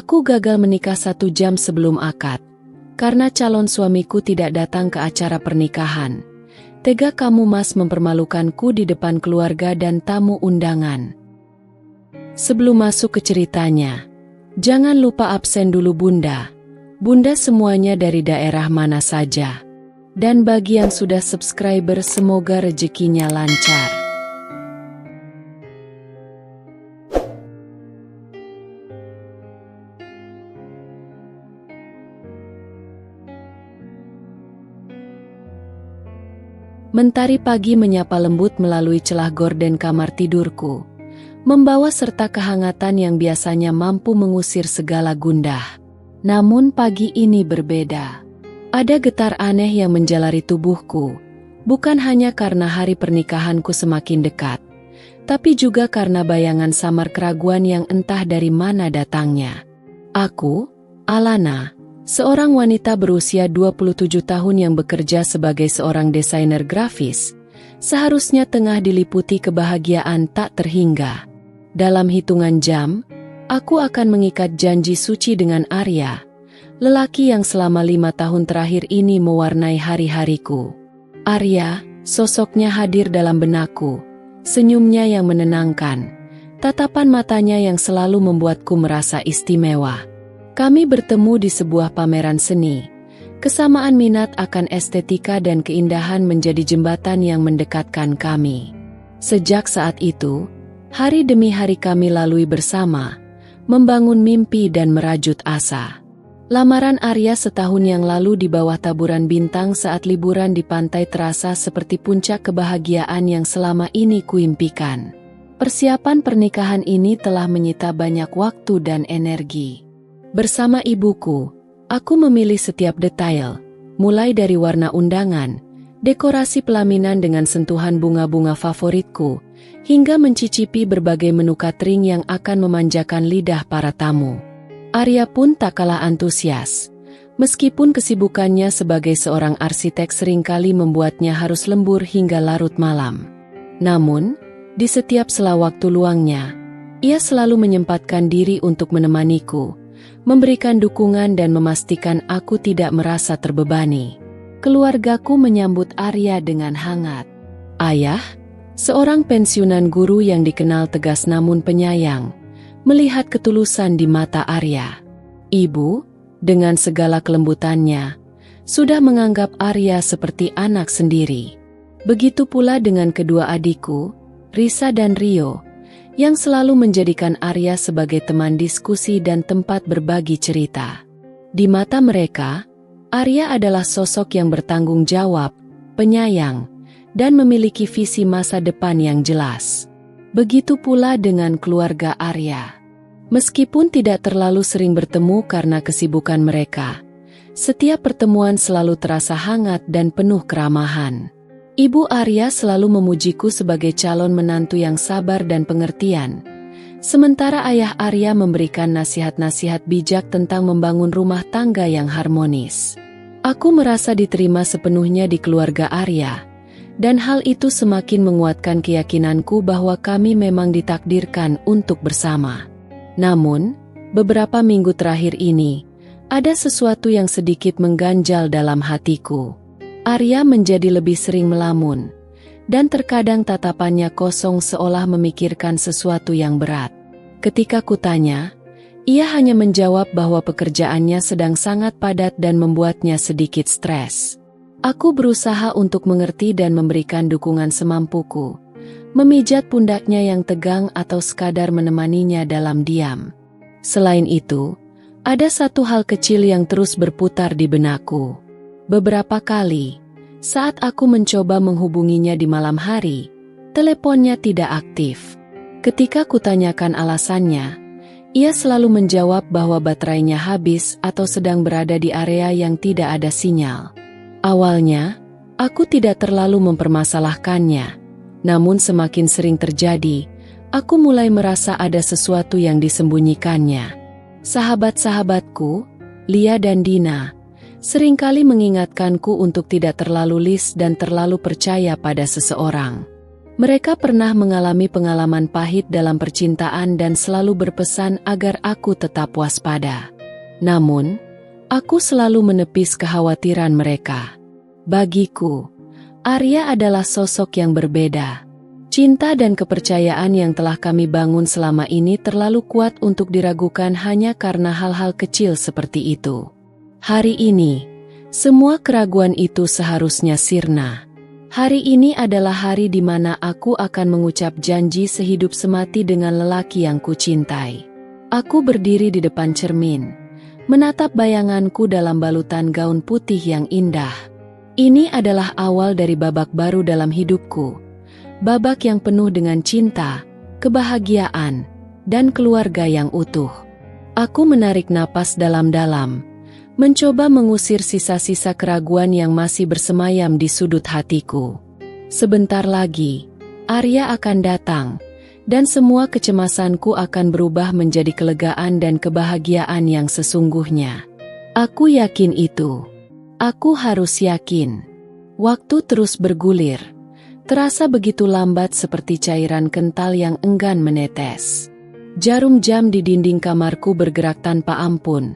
Aku gagal menikah 1 jam sebelum akad, karena calon suamiku tidak datang ke acara pernikahan. Tega kamu Mas mempermalukanku di depan keluarga dan tamu undangan. Sebelum masuk ke ceritanya, jangan lupa absen dulu Bunda. Bunda semuanya dari daerah mana saja. Dan bagi yang sudah subscriber semoga rezekinya lancar. Mentari pagi menyapa lembut melalui celah gorden kamar tidurku, membawa serta kehangatan yang biasanya mampu mengusir segala gundah. Namun pagi ini berbeda. Ada getar aneh yang menjalari tubuhku, bukan hanya karena hari pernikahanku semakin dekat, tapi juga karena bayangan samar keraguan yang entah dari mana datangnya. Aku, Alana, seorang wanita berusia 27 tahun yang bekerja sebagai seorang desainer grafis, seharusnya tengah diliputi kebahagiaan tak terhingga. Dalam hitungan jam, aku akan mengikat janji suci dengan Arya, lelaki yang selama 5 tahun terakhir ini mewarnai hari-hariku. Arya, sosoknya hadir dalam benakku, senyumnya yang menenangkan, tatapan matanya yang selalu membuatku merasa istimewa. Kami bertemu di sebuah pameran seni. Kesamaan minat akan estetika dan keindahan menjadi jembatan yang mendekatkan kami. Sejak saat itu, hari demi hari kami lalui bersama, membangun mimpi dan merajut asa. Lamaran Arya setahun yang lalu di bawah taburan bintang saat liburan di pantai terasa seperti puncak kebahagiaan yang selama ini kuimpikan. Persiapan pernikahan ini telah menyita banyak waktu dan energi. Bersama ibuku, aku memilih setiap detail, mulai dari warna undangan, dekorasi pelaminan dengan sentuhan bunga-bunga favoritku, hingga mencicipi berbagai menu catering yang akan memanjakan lidah para tamu. Arya pun tak kalah antusias. Meskipun kesibukannya sebagai seorang arsitek seringkali membuatnya harus lembur hingga larut malam. Namun, di setiap sela waktu luangnya, ia selalu menyempatkan diri untuk menemaniku, memberikan dukungan dan memastikan aku tidak merasa terbebani. Keluargaku menyambut Arya dengan hangat. Ayah, seorang pensiunan guru yang dikenal tegas namun penyayang, melihat ketulusan di mata Arya. Ibu, dengan segala kelembutannya, sudah menganggap Arya seperti anak sendiri. Begitu pula dengan kedua adikku, Risa dan Rio, yang selalu menjadikan Arya sebagai teman diskusi dan tempat berbagi cerita. Di mata mereka, Arya adalah sosok yang bertanggung jawab, penyayang, dan memiliki visi masa depan yang jelas. Begitu pula dengan keluarga Arya. Meskipun tidak terlalu sering bertemu karena kesibukan mereka, setiap pertemuan selalu terasa hangat dan penuh keramahan. Ibu Arya selalu memujiku sebagai calon menantu yang sabar dan pengertian, sementara ayah Arya memberikan nasihat-nasihat bijak tentang membangun rumah tangga yang harmonis. Aku merasa diterima sepenuhnya di keluarga Arya, dan hal itu semakin menguatkan keyakinanku bahwa kami memang ditakdirkan untuk bersama. Namun, beberapa minggu terakhir ini, ada sesuatu yang sedikit mengganjal dalam hatiku. Arya menjadi lebih sering melamun, dan terkadang tatapannya kosong seolah memikirkan sesuatu yang berat. Ketika kutanya, ia hanya menjawab bahwa pekerjaannya sedang sangat padat dan membuatnya sedikit stres. Aku berusaha untuk mengerti dan memberikan dukungan semampuku, memijat pundaknya yang tegang atau sekadar menemaninya dalam diam. Selain itu, ada satu hal kecil yang terus berputar di benakku. Beberapa kali, saat aku mencoba menghubunginya di malam hari, teleponnya tidak aktif. Ketika kutanyakan alasannya, ia selalu menjawab bahwa baterainya habis atau sedang berada di area yang tidak ada sinyal. Awalnya, aku tidak terlalu mempermasalahkannya, namun semakin sering terjadi, aku mulai merasa ada sesuatu yang disembunyikannya. Sahabat-sahabatku, Lia dan Dina, seringkali mengingatkanku untuk tidak terlalu lis dan terlalu percaya pada seseorang. Mereka pernah mengalami pengalaman pahit dalam percintaan dan selalu berpesan agar aku tetap waspada. Namun, aku selalu menepis kekhawatiran mereka. Bagiku, Arya adalah sosok yang berbeda. Cinta dan kepercayaan yang telah kami bangun selama ini terlalu kuat untuk diragukan hanya karena hal-hal kecil seperti itu. Hari ini, semua keraguan itu seharusnya sirna. Hari ini adalah hari di mana aku akan mengucap janji sehidup semati dengan lelaki yang kucintai. Aku berdiri di depan cermin, menatap bayanganku dalam balutan gaun putih yang indah. Ini adalah awal dari babak baru dalam hidupku. Babak yang penuh dengan cinta, kebahagiaan, dan keluarga yang utuh. Aku menarik napas dalam-dalam, mencoba mengusir sisa-sisa keraguan yang masih bersemayam di sudut hatiku. Sebentar lagi, Arya akan datang, dan semua kecemasanku akan berubah menjadi kelegaan dan kebahagiaan yang sesungguhnya. Aku yakin itu. Aku harus yakin. Waktu terus bergulir. Terasa begitu lambat seperti cairan kental yang enggan menetes. Jarum jam di dinding kamarku bergerak tanpa ampun,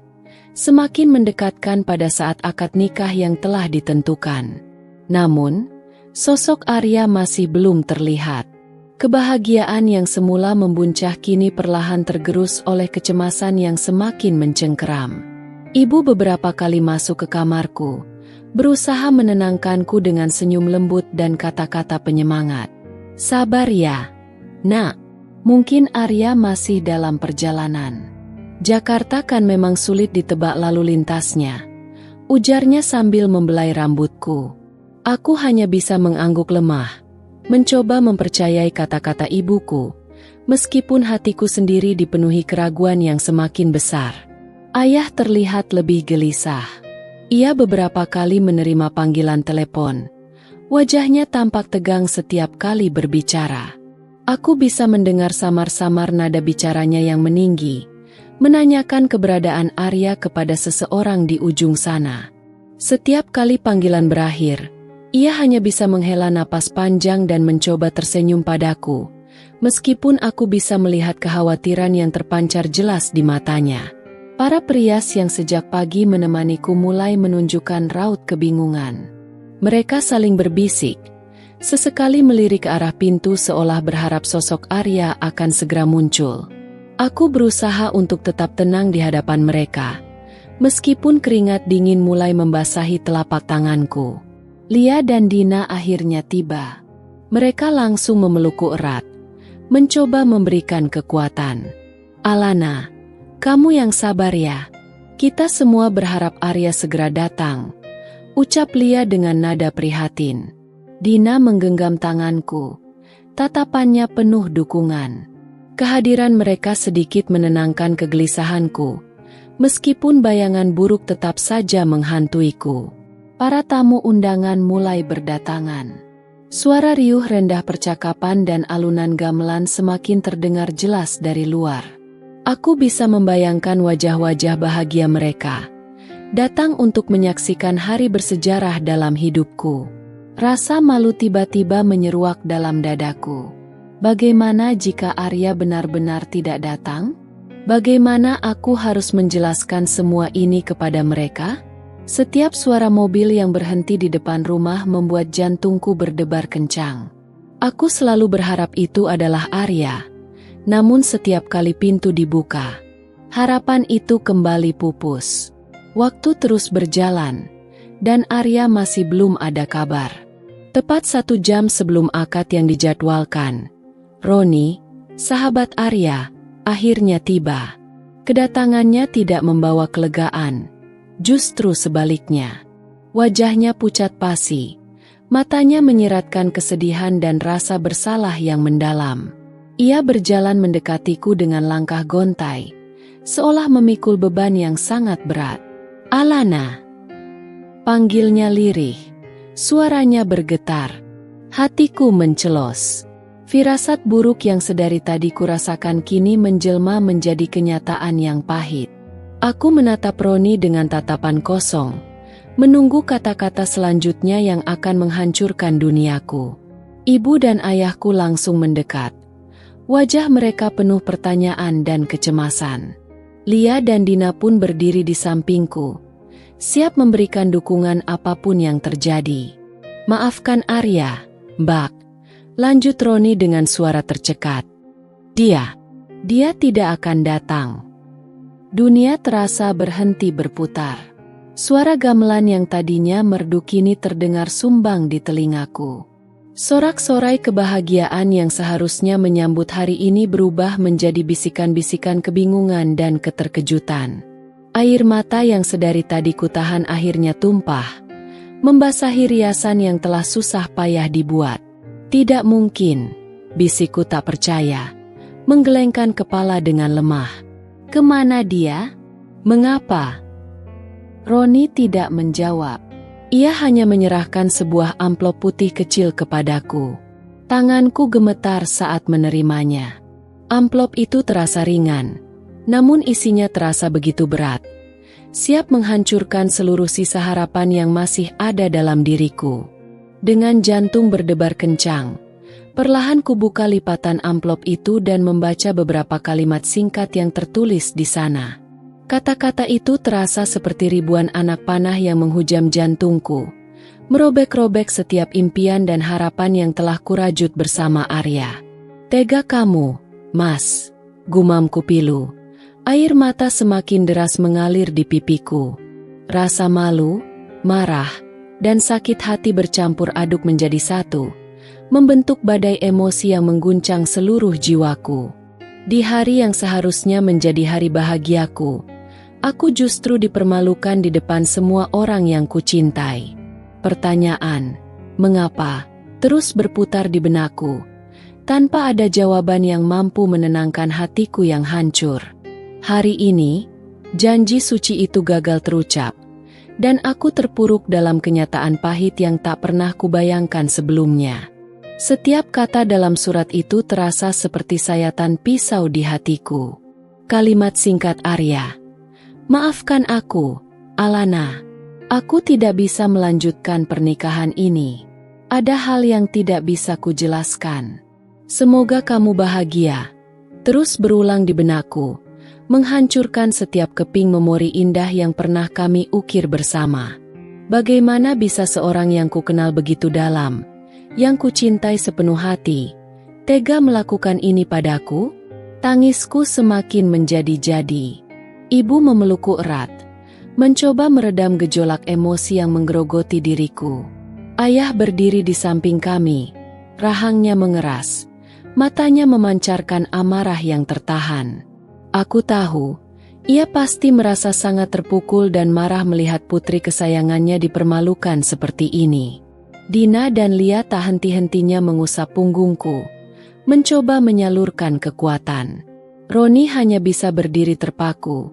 semakin mendekatkan pada saat akad nikah yang telah ditentukan. Namun, sosok Arya masih belum terlihat. Kebahagiaan yang semula membuncah kini perlahan tergerus oleh kecemasan yang semakin mencengkeram. Ibu beberapa kali masuk ke kamarku, berusaha menenangkanku dengan senyum lembut dan kata-kata penyemangat. Sabar ya, nak. Mungkin Arya masih dalam perjalanan. Jakarta kan memang sulit ditebak lalu lintasnya, ujarnya sambil membelai rambutku. Aku hanya bisa mengangguk lemah, mencoba mempercayai kata-kata ibuku, meskipun hatiku sendiri dipenuhi keraguan yang semakin besar. Ayah terlihat lebih gelisah. Ia beberapa kali menerima panggilan telepon. Wajahnya tampak tegang setiap kali berbicara. Aku bisa mendengar samar-samar nada bicaranya yang meninggi, menanyakan keberadaan Arya kepada seseorang di ujung sana. Setiap kali panggilan berakhir, ia hanya bisa menghela napas panjang dan mencoba tersenyum padaku, meskipun aku bisa melihat kekhawatiran yang terpancar jelas di matanya. Para perias yang sejak pagi menemaniku mulai menunjukkan raut kebingungan. Mereka saling berbisik, sesekali melirik ke arah pintu seolah berharap sosok Arya akan segera muncul. Aku berusaha untuk tetap tenang di hadapan mereka, meskipun keringat dingin mulai membasahi telapak tanganku. Lia dan Dina akhirnya tiba. Mereka langsung memelukku erat, mencoba memberikan kekuatan. Alana, kamu yang sabar ya. Kita semua berharap Arya segera datang, ucap Lia dengan nada prihatin. Dina menggenggam tanganku, tatapannya penuh dukungan. Kehadiran mereka sedikit menenangkan kegelisahanku, meskipun bayangan buruk tetap saja menghantuiku. Para tamu undangan mulai berdatangan. Suara riuh rendah percakapan dan alunan gamelan semakin terdengar jelas dari luar. Aku bisa membayangkan wajah-wajah bahagia mereka, datang untuk menyaksikan hari bersejarah dalam hidupku. Rasa malu tiba-tiba menyeruak dalam dadaku. Bagaimana jika Arya benar-benar tidak datang? Bagaimana aku harus menjelaskan semua ini kepada mereka? Setiap suara mobil yang berhenti di depan rumah membuat jantungku berdebar kencang. Aku selalu berharap itu adalah Arya, namun setiap kali pintu dibuka, harapan itu kembali pupus. Waktu terus berjalan, dan Arya masih belum ada kabar. Tepat 1 jam sebelum akad yang dijadwalkan, Roni, sahabat Arya, akhirnya tiba. Kedatangannya tidak membawa kelegaan, justru sebaliknya. Wajahnya pucat pasi, matanya menyiratkan kesedihan dan rasa bersalah yang mendalam. Ia berjalan mendekatiku dengan langkah gontai, seolah memikul beban yang sangat berat. Alana, panggilnya lirih, suaranya bergetar. Hatiku mencelos. Firasat buruk yang sedari tadi kurasakan kini menjelma menjadi kenyataan yang pahit. Aku menatap Roni dengan tatapan kosong, menunggu kata-kata selanjutnya yang akan menghancurkan duniaku. Ibu dan ayahku langsung mendekat. Wajah mereka penuh pertanyaan dan kecemasan. Lia dan Dina pun berdiri di sampingku, siap memberikan dukungan apapun yang terjadi. "Maafkan Arya, Mbak," lanjut Roni dengan suara tercekat. Dia tidak akan datang." Dunia terasa berhenti berputar. Suara gamelan yang tadinya merdu kini terdengar sumbang di telingaku. Sorak-sorai kebahagiaan yang seharusnya menyambut hari ini berubah menjadi bisikan-bisikan kebingungan dan keterkejutan. Air mata yang sedari tadi kutahan akhirnya tumpah, membasahi riasan yang telah susah payah dibuat. "Tidak mungkin," bisikku tak percaya, menggelengkan kepala dengan lemah. "Kemana dia? Mengapa?" Roni tidak menjawab. Ia hanya menyerahkan sebuah amplop putih kecil kepadaku. Tanganku gemetar saat menerimanya. Amplop itu terasa ringan, namun isinya terasa begitu berat, siap menghancurkan seluruh sisa harapan yang masih ada dalam diriku. Dengan jantung berdebar kencang, perlahan kubuka lipatan amplop itu dan membaca beberapa kalimat singkat yang tertulis di sana. Kata-kata itu terasa seperti ribuan anak panah yang menghujam jantungku, merobek-robek setiap impian dan harapan yang telah kurajut bersama Arya. "Tega kamu, Mas," gumamku pilu. Air mata semakin deras mengalir di pipiku. Rasa malu, marah, dan sakit hati bercampur aduk menjadi satu, membentuk badai emosi yang mengguncang seluruh jiwaku. Di hari yang seharusnya menjadi hari bahagiaku, aku justru dipermalukan di depan semua orang yang kucintai. Pertanyaan, "Mengapa?" terus berputar di benakku, tanpa ada jawaban yang mampu menenangkan hatiku yang hancur. Hari ini, janji suci itu gagal terucap, dan aku terpuruk dalam kenyataan pahit yang tak pernah kubayangkan sebelumnya. Setiap kata dalam surat itu terasa seperti sayatan pisau di hatiku. Kalimat singkat Arya, "Maafkan aku, Alana. Aku tidak bisa melanjutkan pernikahan ini. Ada hal yang tidak bisa kujelaskan. Semoga kamu bahagia." Terus berulang di benakku, menghancurkan setiap keping memori indah yang pernah kami ukir bersama. Bagaimana bisa seorang yang kukenal begitu dalam, yang kucintai sepenuh hati, tega melakukan ini padaku? Tangisku semakin menjadi-jadi. Ibu memelukku erat, mencoba meredam gejolak emosi yang menggerogoti diriku. Ayah berdiri di samping kami, rahangnya mengeras, matanya memancarkan amarah yang tertahan. Aku tahu, ia pasti merasa sangat terpukul dan marah melihat putri kesayangannya dipermalukan seperti ini. Dina dan Lia tak henti-hentinya mengusap punggungku, mencoba menyalurkan kekuatan. Roni hanya bisa berdiri terpaku,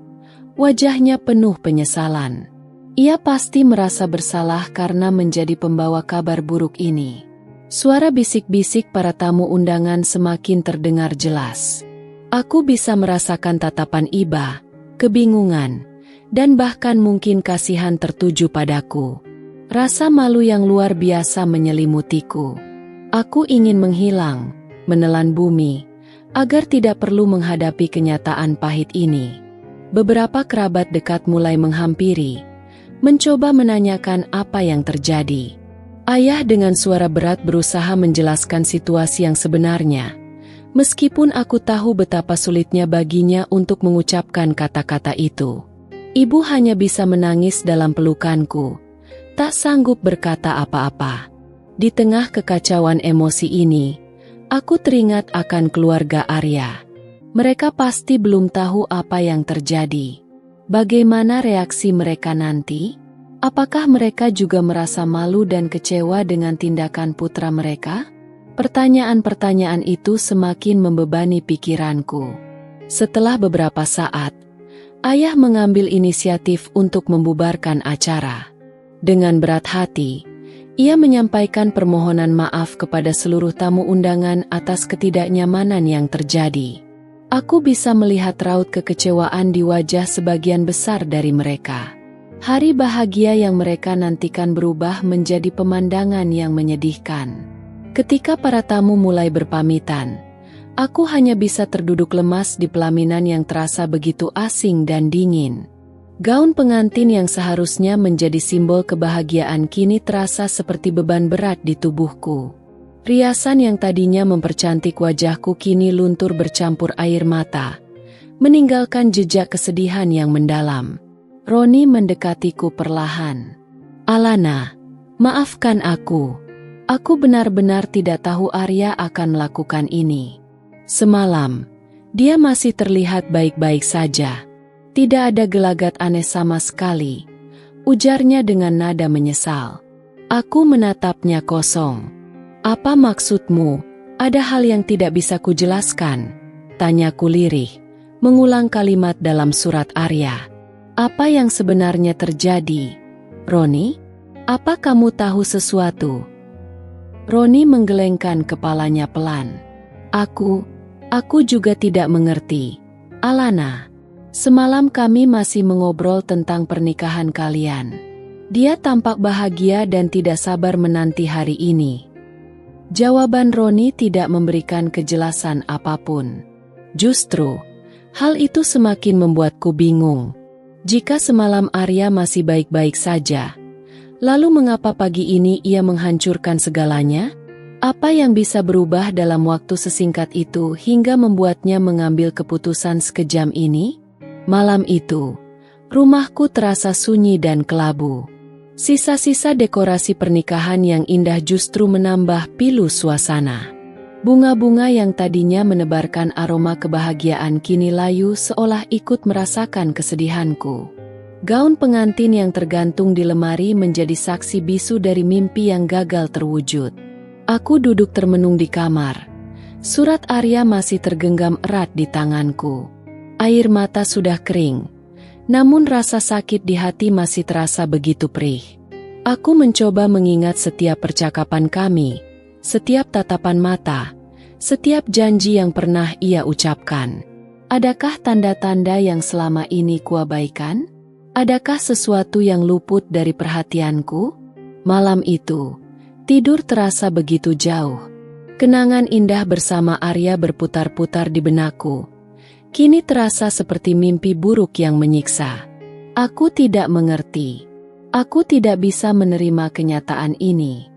wajahnya penuh penyesalan. Ia pasti merasa bersalah karena menjadi pembawa kabar buruk ini. Suara bisik-bisik para tamu undangan semakin terdengar jelas. Aku bisa merasakan tatapan iba, kebingungan, dan bahkan mungkin kasihan tertuju padaku. Rasa malu yang luar biasa menyelimutiku. Aku ingin menghilang, menelan bumi, agar tidak perlu menghadapi kenyataan pahit ini. Beberapa kerabat dekat mulai menghampiri, mencoba menanyakan apa yang terjadi. Ayah dengan suara berat berusaha menjelaskan situasi yang sebenarnya, meskipun aku tahu betapa sulitnya baginya untuk mengucapkan kata-kata itu. Ibu hanya bisa menangis dalam pelukanku, tak sanggup berkata apa-apa. Di tengah kekacauan emosi ini, aku teringat akan keluarga Arya. Mereka pasti belum tahu apa yang terjadi. Bagaimana reaksi mereka nanti? Apakah mereka juga merasa malu dan kecewa dengan tindakan putra mereka? Pertanyaan-pertanyaan itu semakin membebani pikiranku. Setelah beberapa saat, ayah mengambil inisiatif untuk membubarkan acara. Dengan berat hati, ia menyampaikan permohonan maaf kepada seluruh tamu undangan atas ketidaknyamanan yang terjadi. Aku bisa melihat raut kekecewaan di wajah sebagian besar dari mereka. Hari bahagia yang mereka nantikan berubah menjadi pemandangan yang menyedihkan. Ketika para tamu mulai berpamitan, aku hanya bisa terduduk lemas di pelaminan yang terasa begitu asing dan dingin. Gaun pengantin yang seharusnya menjadi simbol kebahagiaan kini terasa seperti beban berat di tubuhku. Riasan yang tadinya mempercantik wajahku kini luntur bercampur air mata, meninggalkan jejak kesedihan yang mendalam. Roni mendekatiku perlahan. "Alana, maafkan aku. Aku benar-benar tidak tahu Arya akan melakukan ini. Semalam, dia masih terlihat baik-baik saja. Tidak ada gelagat aneh sama sekali," ujarnya dengan nada menyesal. Aku menatapnya kosong. "Apa maksudmu? Ada hal yang tidak bisa kujelaskan?" tanyaku lirih, mengulang kalimat dalam surat Arya. "Apa yang sebenarnya terjadi, Roni? Apa kamu tahu sesuatu?" Roni menggelengkan kepalanya pelan. Aku juga tidak mengerti. Alana, semalam kami masih mengobrol tentang pernikahan kalian. Dia tampak bahagia dan tidak sabar menanti hari ini." Jawaban Roni tidak memberikan kejelasan apapun. Justru, hal itu semakin membuatku bingung. Jika semalam Arya masih baik-baik saja, lalu mengapa pagi ini ia menghancurkan segalanya? Apa yang bisa berubah dalam waktu sesingkat itu hingga membuatnya mengambil keputusan sekejam ini? Malam itu, rumahku terasa sunyi dan kelabu. Sisa-sisa dekorasi pernikahan yang indah justru menambah pilu suasana. Bunga-bunga yang tadinya menebarkan aroma kebahagiaan kini layu seolah ikut merasakan kesedihanku. Gaun pengantin yang tergantung di lemari menjadi saksi bisu dari mimpi yang gagal terwujud. Aku duduk termenung di kamar. Surat Arya masih tergenggam erat di tanganku. Air mata sudah kering, namun rasa sakit di hati masih terasa begitu perih. Aku mencoba mengingat setiap percakapan kami, setiap tatapan mata, setiap janji yang pernah ia ucapkan. Adakah tanda-tanda yang selama ini kuabaikan? Adakah sesuatu yang luput dari perhatianku? Malam itu, tidur terasa begitu jauh. Kenangan indah bersama Arya berputar-putar di benakku. Kini terasa seperti mimpi buruk yang menyiksa. Aku tidak mengerti. Aku tidak bisa menerima kenyataan ini.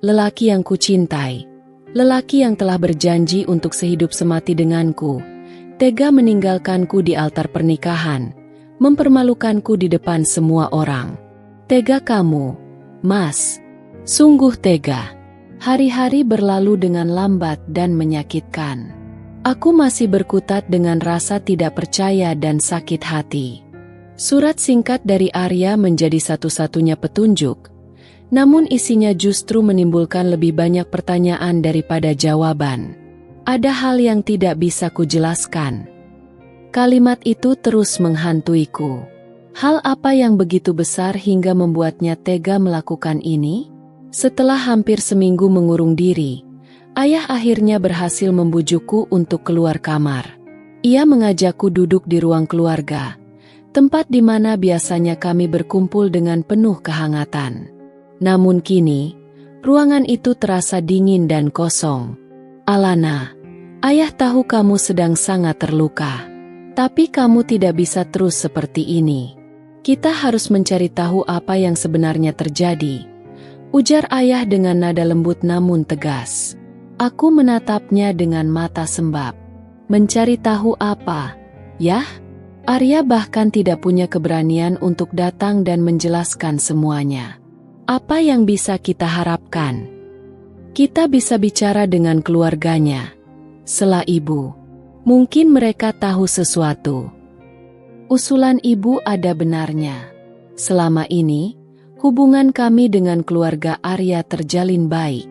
Lelaki yang kucintai, lelaki yang telah berjanji untuk sehidup semati denganku, tega meninggalkanku di altar pernikahan, mempermalukanku di depan semua orang. Tega kamu, Mas. Sungguh tega. Hari-hari berlalu dengan lambat dan menyakitkan. Aku masih berkutat dengan rasa tidak percaya dan sakit hati. Surat singkat dari Arya menjadi satu-satunya petunjuk, namun isinya justru menimbulkan lebih banyak pertanyaan daripada jawaban. Ada hal yang tidak bisa kujelaskan. Kalimat itu terus menghantuiku. Hal apa yang begitu besar hingga membuatnya tega melakukan ini? Setelah hampir seminggu mengurung diri, ayah akhirnya berhasil membujukku untuk keluar kamar. Ia mengajakku duduk di ruang keluarga, tempat di mana biasanya kami berkumpul dengan penuh kehangatan. Namun kini, ruangan itu terasa dingin dan kosong. Alana, ayah tahu kamu sedang sangat terluka. Tapi kamu tidak bisa terus seperti ini. Kita harus mencari tahu apa yang sebenarnya terjadi, ujar ayah dengan nada lembut namun tegas. Aku menatapnya dengan mata sembab. Mencari tahu apa? Yah? Arya bahkan tidak punya keberanian untuk datang dan menjelaskan semuanya. Apa yang bisa kita harapkan? Kita bisa bicara dengan keluarganya. Sela ibu. Mungkin mereka tahu sesuatu. Usulan ibu ada benarnya. Selama ini, hubungan kami dengan keluarga Arya terjalin baik.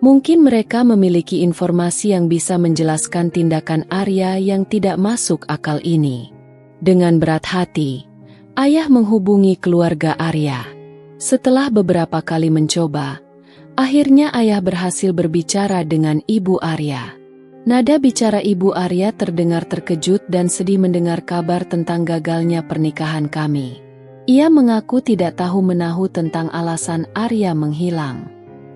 Mungkin mereka memiliki informasi yang bisa menjelaskan tindakan Arya yang tidak masuk akal ini. Dengan berat hati, ayah menghubungi keluarga Arya. Setelah beberapa kali mencoba, akhirnya ayah berhasil berbicara dengan ibu Arya. Nada bicara ibu Arya terdengar terkejut dan sedih mendengar kabar tentang gagalnya pernikahan kami. Ia mengaku tidak tahu menahu tentang alasan Arya menghilang.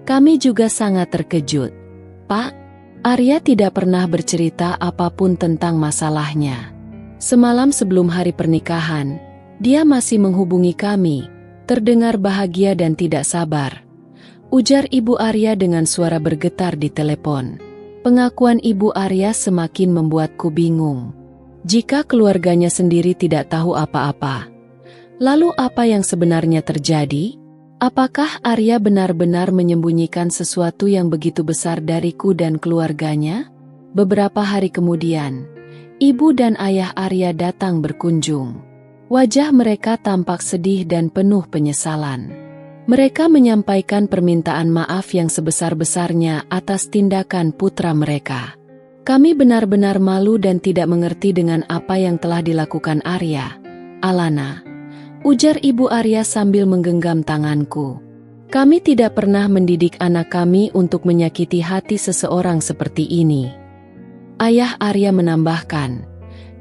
Kami juga sangat terkejut. Pak, Arya tidak pernah bercerita apapun tentang masalahnya. Semalam sebelum hari pernikahan, dia masih menghubungi kami, terdengar bahagia dan tidak sabar. Ujar Ibu Arya dengan suara bergetar di telepon. Pengakuan Ibu Arya semakin membuatku bingung. Jika keluarganya sendiri tidak tahu apa-apa, lalu apa yang sebenarnya terjadi? Apakah Arya benar-benar menyembunyikan sesuatu yang begitu besar dariku dan keluarganya? Beberapa hari kemudian, ibu dan ayah Arya datang berkunjung. Wajah mereka tampak sedih dan penuh penyesalan. Mereka menyampaikan permintaan maaf yang sebesar-besarnya atas tindakan putra mereka. Kami benar-benar malu dan tidak mengerti dengan apa yang telah dilakukan Arya. Alana, ujar Ibu Arya sambil menggenggam tanganku. Kami tidak pernah mendidik anak kami untuk menyakiti hati seseorang seperti ini. Ayah Arya menambahkan,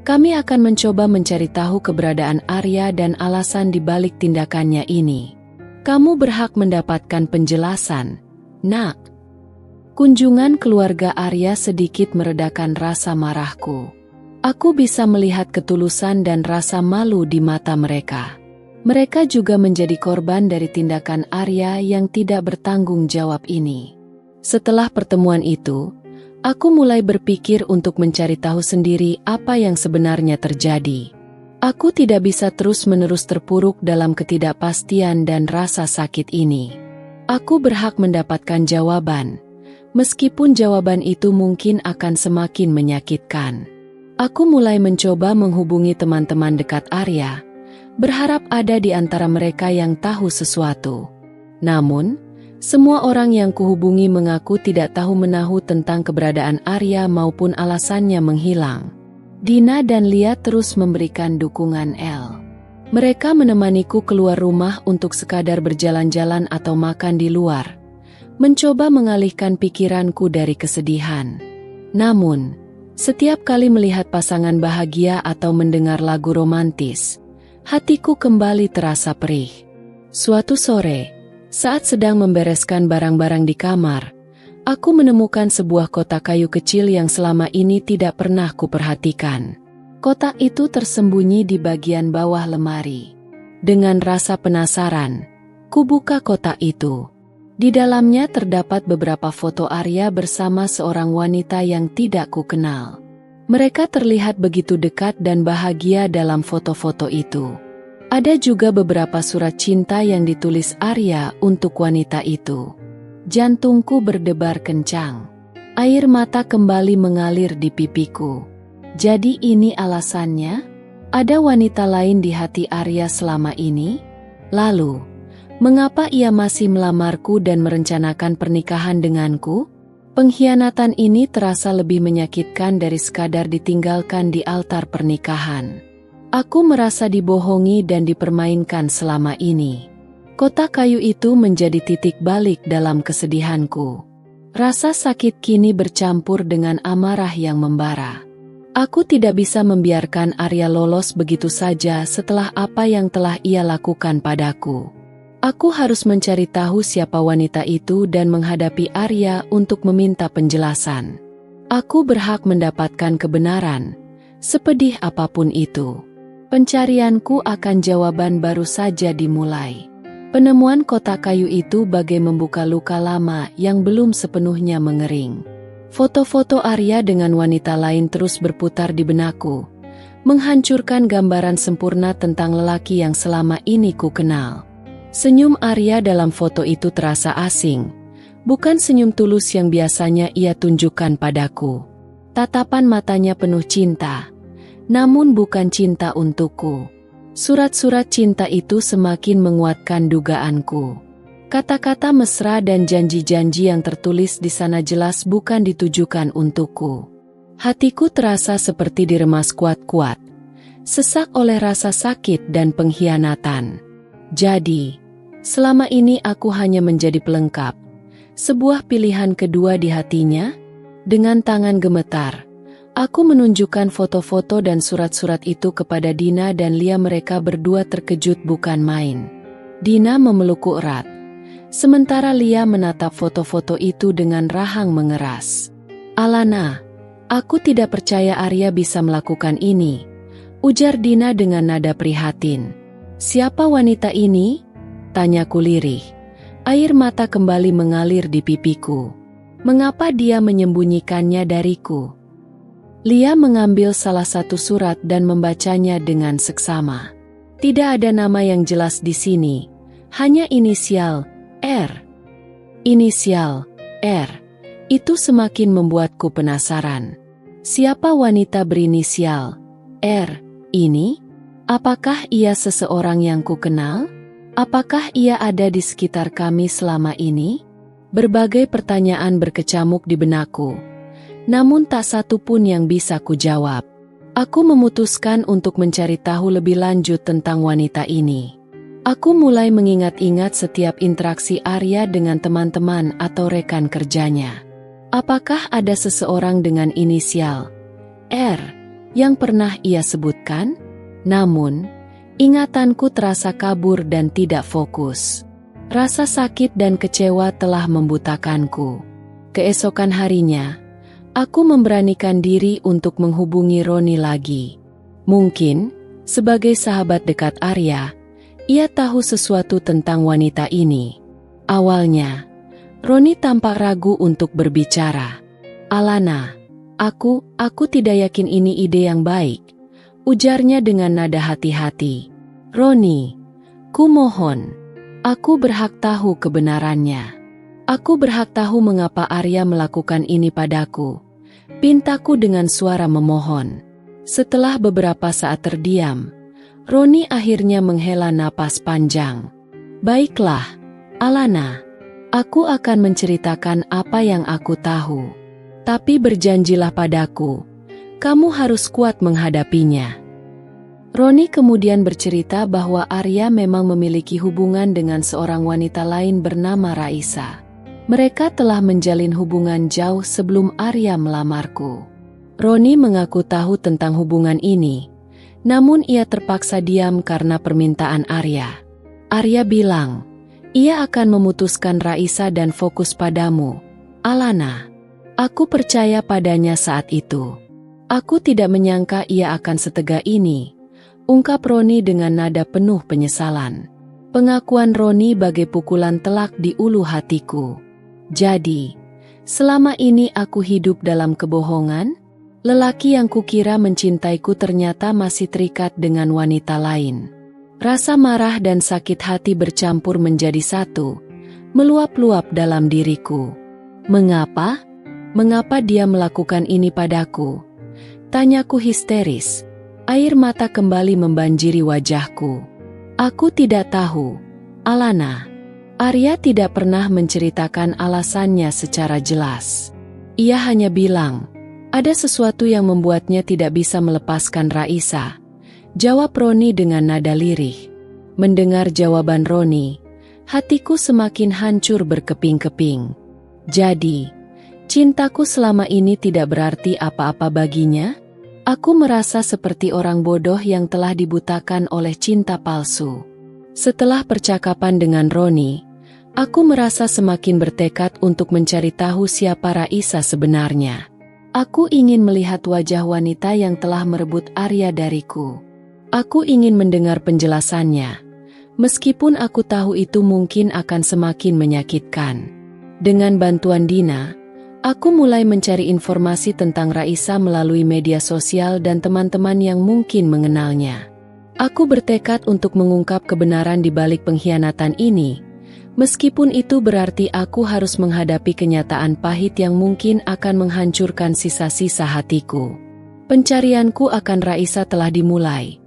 kami akan mencoba mencari tahu keberadaan Arya dan alasan di balik tindakannya ini. Kamu berhak mendapatkan penjelasan, Nak. Kunjungan keluarga Arya sedikit meredakan rasa marahku. Aku bisa melihat ketulusan dan rasa malu di mata mereka. Mereka juga menjadi korban dari tindakan Arya yang tidak bertanggung jawab ini. Setelah pertemuan itu, aku mulai berpikir untuk mencari tahu sendiri apa yang sebenarnya terjadi. Aku tidak bisa terus-menerus terpuruk dalam ketidakpastian dan rasa sakit ini. Aku berhak mendapatkan jawaban, meskipun jawaban itu mungkin akan semakin menyakitkan. Aku mulai mencoba menghubungi teman-teman dekat Arya, berharap ada di antara mereka yang tahu sesuatu. Namun, semua orang yang kuhubungi mengaku tidak tahu menahu tentang keberadaan Arya maupun alasannya menghilang. Dina dan Lia terus memberikan dukungan El. Mereka menemaniku keluar rumah untuk sekadar berjalan-jalan atau makan di luar, mencoba mengalihkan pikiranku dari kesedihan. Namun, setiap kali melihat pasangan bahagia atau mendengar lagu romantis, hatiku kembali terasa perih. Suatu sore, saat sedang membereskan barang-barang di kamar, aku menemukan sebuah kotak kayu kecil yang selama ini tidak pernah kuperhatikan. Kotak itu tersembunyi di bagian bawah lemari. Dengan rasa penasaran, kubuka kotak itu. Di dalamnya terdapat beberapa foto Arya bersama seorang wanita yang tidak kukenal. Mereka terlihat begitu dekat dan bahagia dalam foto-foto itu. Ada juga beberapa surat cinta yang ditulis Arya untuk wanita itu. Jantungku berdebar kencang. Air mata kembali mengalir di pipiku. Jadi ini alasannya? Ada wanita lain di hati Arya selama ini? Lalu, mengapa ia masih melamarku dan merencanakan pernikahan denganku? Pengkhianatan ini terasa lebih menyakitkan dari sekadar ditinggalkan di altar pernikahan. Aku merasa dibohongi dan dipermainkan selama ini. Kotak kayu itu menjadi titik balik dalam kesedihanku. Rasa sakit kini bercampur dengan amarah yang membara. Aku tidak bisa membiarkan Arya lolos begitu saja setelah apa yang telah ia lakukan padaku. Aku harus mencari tahu siapa wanita itu dan menghadapi Arya untuk meminta penjelasan. Aku berhak mendapatkan kebenaran, sepedih apapun itu. Pencarianku akan jawaban baru saja dimulai. Penemuan kotak kayu itu bagai membuka luka lama yang belum sepenuhnya mengering. Foto-foto Arya dengan wanita lain terus berputar di benakku, menghancurkan gambaran sempurna tentang lelaki yang selama ini ku kenal. Senyum Arya dalam foto itu terasa asing, bukan senyum tulus yang biasanya ia tunjukkan padaku. Tatapan matanya penuh cinta, namun bukan cinta untukku. Surat-surat cinta itu semakin menguatkan dugaanku. Kata-kata mesra dan janji-janji yang tertulis di sana jelas bukan ditujukan untukku. Hatiku terasa seperti diremas kuat-kuat, sesak oleh rasa sakit dan pengkhianatan. Jadi, selama ini aku hanya menjadi pelengkap, sebuah pilihan kedua di hatinya. Dengan tangan gemetar, aku menunjukkan foto-foto dan surat-surat itu kepada Dina dan Lia. Mereka berdua terkejut bukan main. Dina memelukku erat, Sementara Lia menatap foto-foto itu dengan rahang mengeras. "Alana, aku tidak percaya Arya bisa melakukan ini," ujar Dina dengan nada prihatin. "Siapa wanita ini?" tanyaku lirih. Air mata kembali mengalir di pipiku. Mengapa dia menyembunyikannya dariku? Lia mengambil salah satu surat dan membacanya dengan seksama. Tidak ada nama yang jelas di sini, hanya inisial R. Inisial R. Itu semakin membuatku penasaran. Siapa wanita berinisial R ini? Apakah ia seseorang yang kukenal? Apakah ia ada di sekitar kami selama ini? Berbagai pertanyaan berkecamuk di benakku, namun tak satu pun yang bisa kujawab. Aku memutuskan untuk mencari tahu lebih lanjut tentang wanita ini. Aku mulai mengingat-ingat setiap interaksi Arya dengan teman-teman atau rekan kerjanya. Apakah ada seseorang dengan inisial R yang pernah ia sebutkan? Namun, ingatanku terasa kabur dan tidak fokus. Rasa sakit dan kecewa telah membutakanku. Keesokan harinya, aku memberanikan diri untuk menghubungi Roni lagi. Mungkin, sebagai sahabat dekat Arya, ia tahu sesuatu tentang wanita ini. Awalnya, Roni tampak ragu untuk berbicara. "Alana, aku tidak yakin ini ide yang baik," ujarnya dengan nada hati-hati. "Roni, kumohon. Aku berhak tahu kebenarannya. Aku berhak tahu mengapa Arya melakukan ini padaku," pintaku dengan suara memohon. Setelah beberapa saat terdiam, Roni akhirnya menghela napas panjang. "Baiklah, Alana. Aku akan menceritakan apa yang aku tahu. Tapi berjanjilah padaku, kamu harus kuat menghadapinya." Roni kemudian bercerita bahwa Arya memang memiliki hubungan dengan seorang wanita lain bernama Raisa. Mereka telah menjalin hubungan jauh sebelum Arya melamarku. Roni mengaku tahu tentang hubungan ini, namun ia terpaksa diam karena permintaan Arya. Arya bilang, ia akan memutuskan Raisa dan fokus padamu, Alana. Aku percaya padanya saat itu. Aku tidak menyangka ia akan setega ini, ungkap Roni dengan nada penuh penyesalan. Pengakuan Roni bagai pukulan telak di ulu hatiku. Jadi, selama ini aku hidup dalam kebohongan? Lelaki yang kukira mencintaiku ternyata masih terikat dengan wanita lain. Rasa marah dan sakit hati bercampur menjadi satu, meluap-luap dalam diriku. Mengapa? Mengapa dia melakukan ini padaku? Tanyaku histeris. Air mata kembali membanjiri wajahku. Aku tidak tahu, Alana. Arya tidak pernah menceritakan alasannya secara jelas. Ia hanya bilang, ada sesuatu yang membuatnya tidak bisa melepaskan Raisa. Jawab Roni dengan nada lirih. Mendengar jawaban Roni, hatiku semakin hancur berkeping-keping. Jadi, cintaku selama ini tidak berarti apa-apa baginya? Aku merasa seperti orang bodoh yang telah dibutakan oleh cinta palsu. Setelah percakapan dengan Roni, aku merasa semakin bertekad untuk mencari tahu siapa Raisa sebenarnya. Aku ingin melihat wajah wanita yang telah merebut Arya dariku. Aku ingin mendengar penjelasannya, meskipun aku tahu itu mungkin akan semakin menyakitkan. Dengan bantuan Dina, aku mulai mencari informasi tentang Raisa melalui media sosial dan teman-teman yang mungkin mengenalnya. Aku bertekad untuk mengungkap kebenaran di balik pengkhianatan ini, meskipun itu berarti aku harus menghadapi kenyataan pahit yang mungkin akan menghancurkan sisa-sisa hatiku. Pencarianku akan Raisa telah dimulai,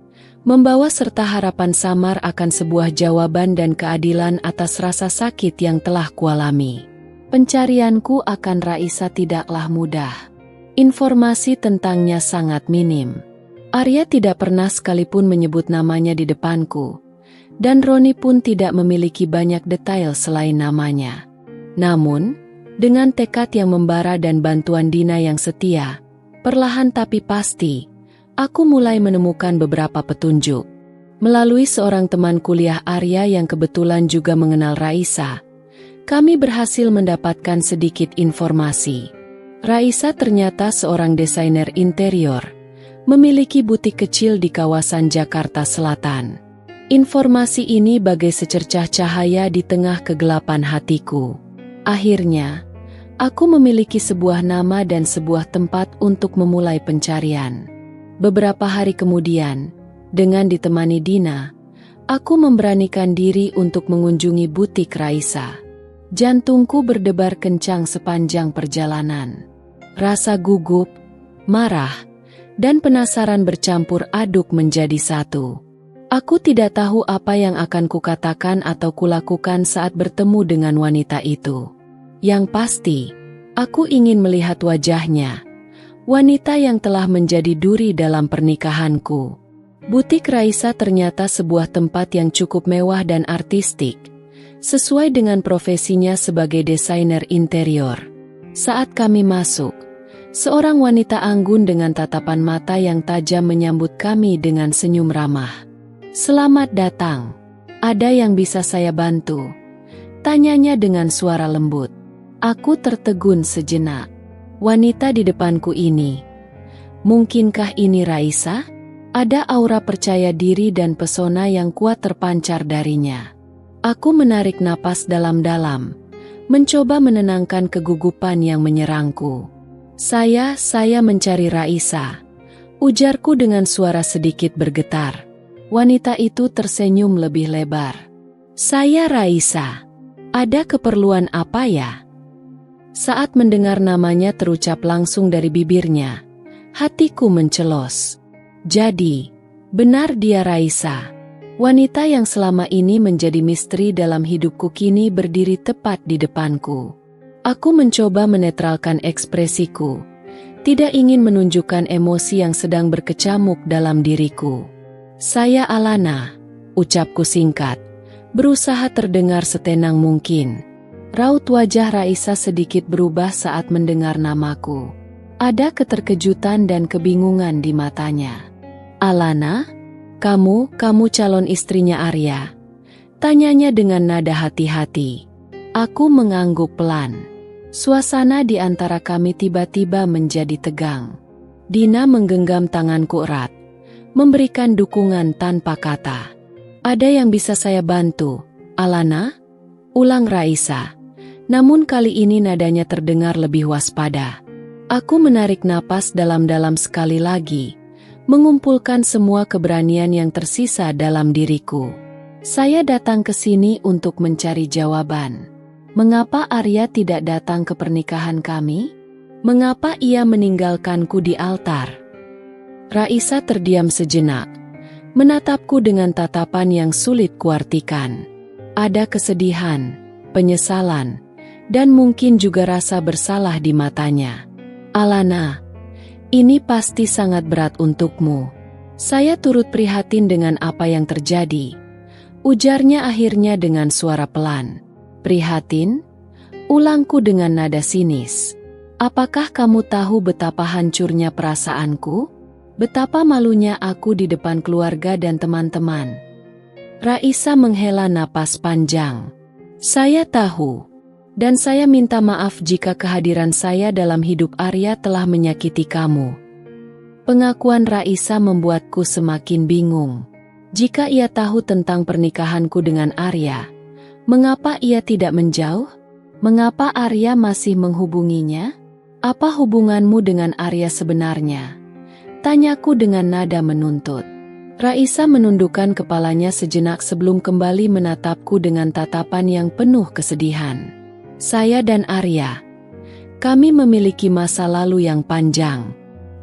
membawa serta harapan samar akan sebuah jawaban dan keadilan atas rasa sakit yang telah kualami. Pencarianku akan Raisa tidaklah mudah. Informasi tentangnya sangat minim. Arya tidak pernah sekalipun menyebut namanya di depanku, dan Roni pun tidak memiliki banyak detail selain namanya. Namun, dengan tekad yang membara dan bantuan Dina yang setia, perlahan tapi pasti, aku mulai menemukan beberapa petunjuk. Melalui seorang teman kuliah Arya yang kebetulan juga mengenal Raisa, Kami berhasil mendapatkan sedikit informasi. Raisa ternyata seorang desainer interior, memiliki butik kecil di kawasan Jakarta Selatan. Informasi ini bagai secercah cahaya di tengah kegelapan hatiku. Akhirnya, aku memiliki sebuah nama dan sebuah tempat untuk memulai pencarian. Beberapa hari kemudian, dengan ditemani Dina, aku memberanikan diri untuk mengunjungi butik Raisa. Jantungku berdebar kencang sepanjang perjalanan. Rasa gugup, marah, dan penasaran bercampur aduk menjadi satu. Aku tidak tahu apa yang akan kukatakan atau kulakukan saat bertemu dengan wanita itu. Yang pasti, aku ingin melihat wajahnya. Wanita yang telah menjadi duri dalam pernikahanku. Butik Raisa ternyata sebuah tempat yang cukup mewah dan artistik, sesuai dengan profesinya sebagai desainer interior. Saat kami masuk, seorang wanita anggun dengan tatapan mata yang tajam menyambut kami dengan senyum ramah. "Selamat datang. Ada yang bisa saya bantu?" tanyanya dengan suara lembut. Aku tertegun sejenak. Wanita di depanku ini, mungkinkah ini Raisa? Ada aura percaya diri dan pesona yang kuat terpancar darinya. Aku menarik napas dalam-dalam, mencoba menenangkan kegugupan yang menyerangku. Saya mencari Raisa," ujarku dengan suara sedikit bergetar. Wanita itu tersenyum lebih lebar. "Saya Raisa. Ada keperluan apa ya?" Saat mendengar namanya terucap langsung dari bibirnya, hatiku mencelos. Jadi, benar dia Raisa. Wanita yang selama ini menjadi misteri dalam hidupku kini berdiri tepat di depanku. Aku mencoba menetralkan ekspresiku, tidak ingin menunjukkan emosi yang sedang berkecamuk dalam diriku. "Saya Alana," ucapku singkat, berusaha terdengar setenang mungkin. Raut wajah Raisa sedikit berubah saat mendengar namaku. Ada keterkejutan dan kebingungan di matanya. "Alana? Kamu calon istrinya Arya?" tanyanya dengan nada hati-hati. Aku mengangguk pelan. Suasana di antara kami tiba-tiba menjadi tegang. Dina menggenggam tanganku erat, memberikan dukungan tanpa kata. "Ada yang bisa saya bantu, Alana?" ulang Raisa. Namun kali ini nadanya terdengar lebih waspada. Aku menarik napas dalam-dalam sekali lagi, mengumpulkan semua keberanian yang tersisa dalam diriku. Saya datang ke sini untuk mencari jawaban. Mengapa Arya tidak datang ke pernikahan kami? Mengapa ia meninggalkanku di altar? Raisa terdiam sejenak, menatapku dengan tatapan yang sulit kuartikan. Ada kesedihan, penyesalan, dan mungkin juga rasa bersalah di matanya. "Alana, ini pasti sangat berat untukmu. Saya turut prihatin dengan apa yang terjadi," ujarnya akhirnya dengan suara pelan. "Prihatin?" ulangku dengan nada sinis. "Apakah kamu tahu betapa hancurnya perasaanku? Betapa malunya aku di depan keluarga dan teman-teman?" Raisa menghela napas panjang. "Saya tahu. Dan saya minta maaf jika kehadiran saya dalam hidup Arya telah menyakiti kamu." Pengakuan Raisa membuatku semakin bingung. Jika ia tahu tentang pernikahanku dengan Arya, mengapa ia tidak menjauh? Mengapa Arya masih menghubunginya? "Apa hubunganmu dengan Arya sebenarnya?" tanyaku dengan nada menuntut. Raisa menundukkan kepalanya sejenak sebelum kembali menatapku dengan tatapan yang penuh kesedihan. "Saya dan Arya, kami memiliki masa lalu yang panjang.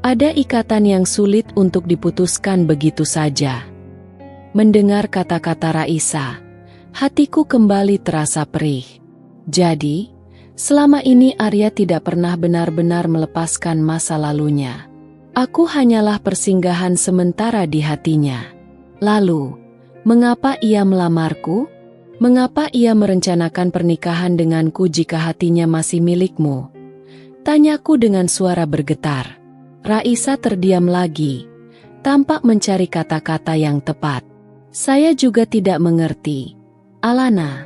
Ada ikatan yang sulit untuk diputuskan begitu saja." Mendengar kata-kata Raisa, hatiku kembali terasa perih. Jadi, selama ini Arya tidak pernah benar-benar melepaskan masa lalunya. Aku hanyalah persinggahan sementara di hatinya. Lalu, mengapa ia melamarku? Mengapa ia merencanakan pernikahan denganku jika hatinya masih milikmu? Tanyaku dengan suara bergetar. Raisa terdiam lagi, tampak mencari kata-kata yang tepat. "Saya juga tidak mengerti, Alana.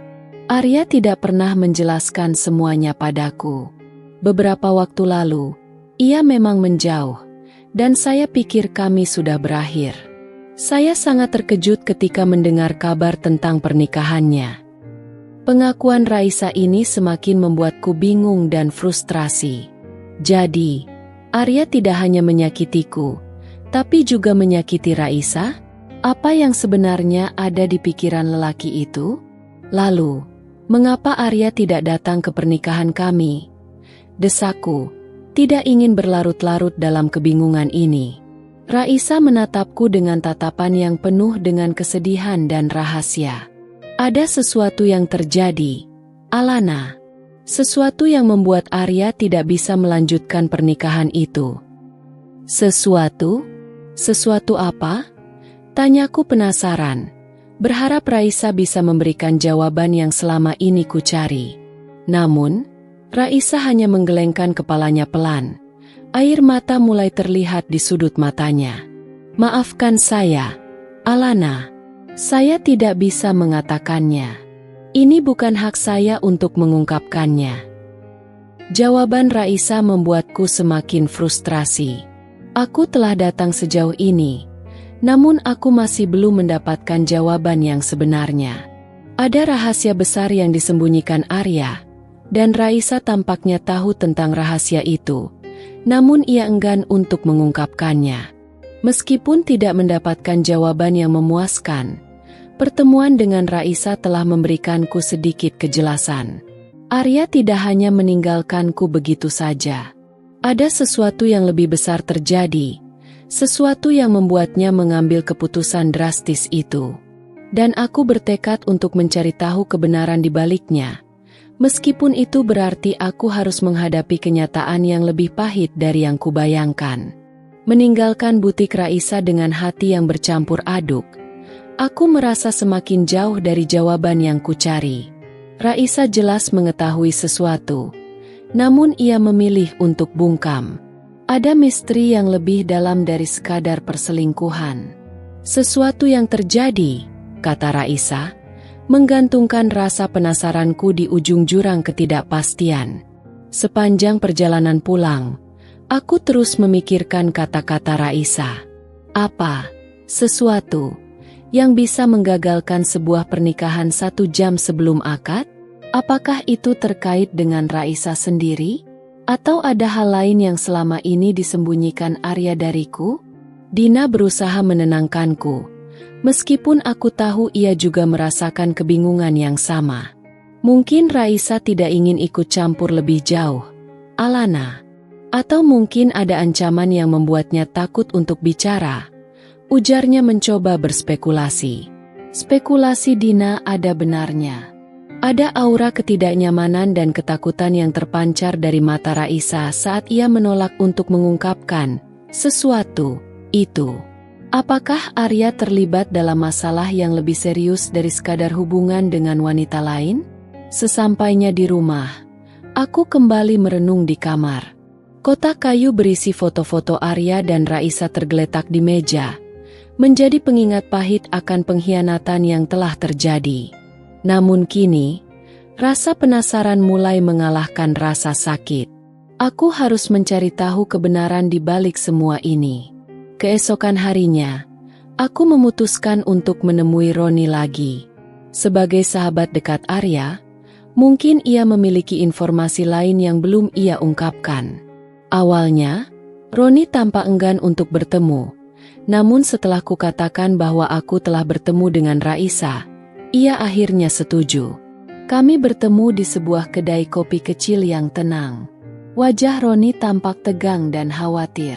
Arya tidak pernah menjelaskan semuanya padaku. Beberapa waktu lalu, ia memang menjauh, dan saya pikir kami sudah berakhir. Saya sangat terkejut ketika mendengar kabar tentang pernikahannya. Pengakuan Raisa ini semakin membuatku bingung dan frustrasi. Jadi, Arya tidak hanya menyakitiku, tapi juga menyakiti Raisa? Apa yang sebenarnya ada di pikiran lelaki itu? Lalu, mengapa Arya tidak datang ke pernikahan kami? Desaku, tidak ingin berlarut-larut dalam kebingungan ini. Raisa menatapku dengan tatapan yang penuh dengan kesedihan dan rahasia. Ada sesuatu yang terjadi, Alana. Sesuatu yang membuat Arya tidak bisa melanjutkan pernikahan itu. Sesuatu? Sesuatu apa? Tanyaku penasaran. Berharap Raisa bisa memberikan jawaban yang selama ini ku cari. Namun, Raisa hanya menggelengkan kepalanya pelan. Air mata mulai terlihat di sudut matanya. Maafkan saya, Alana. Saya tidak bisa mengatakannya. Ini bukan hak saya untuk mengungkapkannya. Jawaban Raisa membuatku semakin frustrasi. Aku telah datang sejauh ini. Namun aku masih belum mendapatkan jawaban yang sebenarnya. Ada rahasia besar yang disembunyikan Arya, dan Raisa tampaknya tahu tentang rahasia itu. Namun ia enggan untuk mengungkapkannya. Meskipun tidak mendapatkan jawaban yang memuaskan, pertemuan dengan Raisa telah memberikanku sedikit kejelasan. Arya tidak hanya meninggalkanku begitu saja. Ada sesuatu yang lebih besar terjadi. Sesuatu yang membuatnya mengambil keputusan drastis itu. Dan aku bertekad untuk mencari tahu kebenaran di baliknya. Meskipun itu berarti aku harus menghadapi kenyataan yang lebih pahit dari yang kubayangkan. Meninggalkan butik Raisa dengan hati yang bercampur aduk, aku merasa semakin jauh dari jawaban yang kucari. Raisa jelas mengetahui sesuatu, namun ia memilih untuk bungkam. Ada misteri yang lebih dalam dari sekadar perselingkuhan. Sesuatu yang terjadi, kata Raisa, menggantungkan rasa penasaranku di ujung jurang ketidakpastian. Sepanjang perjalanan pulang, aku terus memikirkan kata-kata Raisa. Apa? Sesuatu yang bisa menggagalkan sebuah pernikahan 1 jam sebelum akad? Apakah itu terkait dengan Raisa sendiri? Atau ada hal lain yang selama ini disembunyikan Arya dariku? Dina berusaha menenangkanku. Meskipun aku tahu ia juga merasakan kebingungan yang sama. Mungkin Raisa tidak ingin ikut campur lebih jauh, Alana. Atau mungkin ada ancaman yang membuatnya takut untuk bicara. Ujarnya mencoba berspekulasi. Spekulasi Dina ada benarnya. Ada aura ketidaknyamanan dan ketakutan yang terpancar dari mata Raisa saat ia menolak untuk mengungkapkan sesuatu itu. Apakah Arya terlibat dalam masalah yang lebih serius dari sekadar hubungan dengan wanita lain? Sesampainya di rumah, aku kembali merenung di kamar. Kotak kayu berisi foto-foto Arya dan Raisa tergeletak di meja, menjadi pengingat pahit akan pengkhianatan yang telah terjadi. Namun kini, rasa penasaran mulai mengalahkan rasa sakit. Aku harus mencari tahu kebenaran di balik semua ini. Keesokan harinya, aku memutuskan untuk menemui Roni lagi. Sebagai sahabat dekat Arya, mungkin ia memiliki informasi lain yang belum ia ungkapkan. Awalnya, Roni tampak enggan untuk bertemu. Namun setelah kukatakan bahwa aku telah bertemu dengan Raisa, ia akhirnya setuju. Kami bertemu di sebuah kedai kopi kecil yang tenang. Wajah Roni tampak tegang dan khawatir.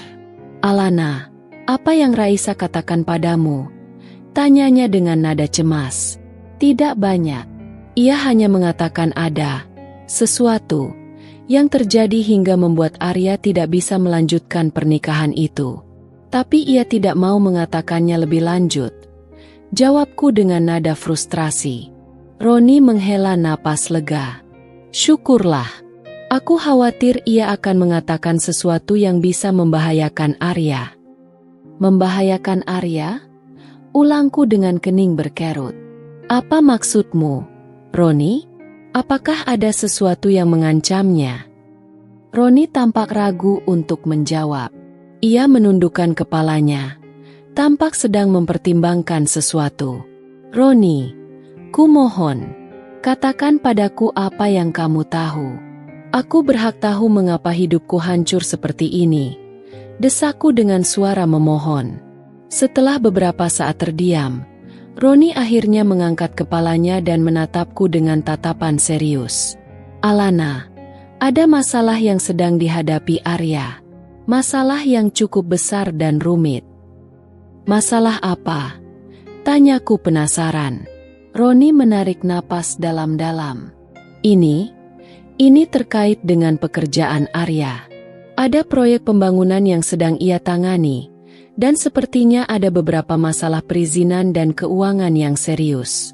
Alana, apa yang Raisa katakan padamu? Tanyanya dengan nada cemas. Tidak banyak. Ia hanya mengatakan ada sesuatu yang terjadi hingga membuat Arya tidak bisa melanjutkan pernikahan itu. Tapi ia tidak mau mengatakannya lebih lanjut. Jawabku dengan nada frustrasi. Roni menghela napas lega. Syukurlah. Aku khawatir ia akan mengatakan sesuatu yang bisa membahayakan Arya. Membahayakan Arya? Ulangku dengan kening berkerut. Apa maksudmu, Roni? Apakah ada sesuatu yang mengancamnya? Roni tampak ragu untuk menjawab. Ia menundukkan kepalanya, tampak sedang mempertimbangkan sesuatu. Roni, kumohon, katakan padaku apa yang kamu tahu. Aku berhak tahu mengapa hidupku hancur seperti ini, desakku dengan suara memohon. Setelah beberapa saat terdiam, Roni akhirnya mengangkat kepalanya dan menatapku dengan tatapan serius. Alana, ada masalah yang sedang dihadapi Arya. Masalah yang cukup besar dan rumit. Masalah apa? Tanyaku penasaran. Roni menarik napas dalam-dalam. Ini terkait dengan pekerjaan Arya. Ada proyek pembangunan yang sedang ia tangani, dan sepertinya ada beberapa masalah perizinan dan keuangan yang serius.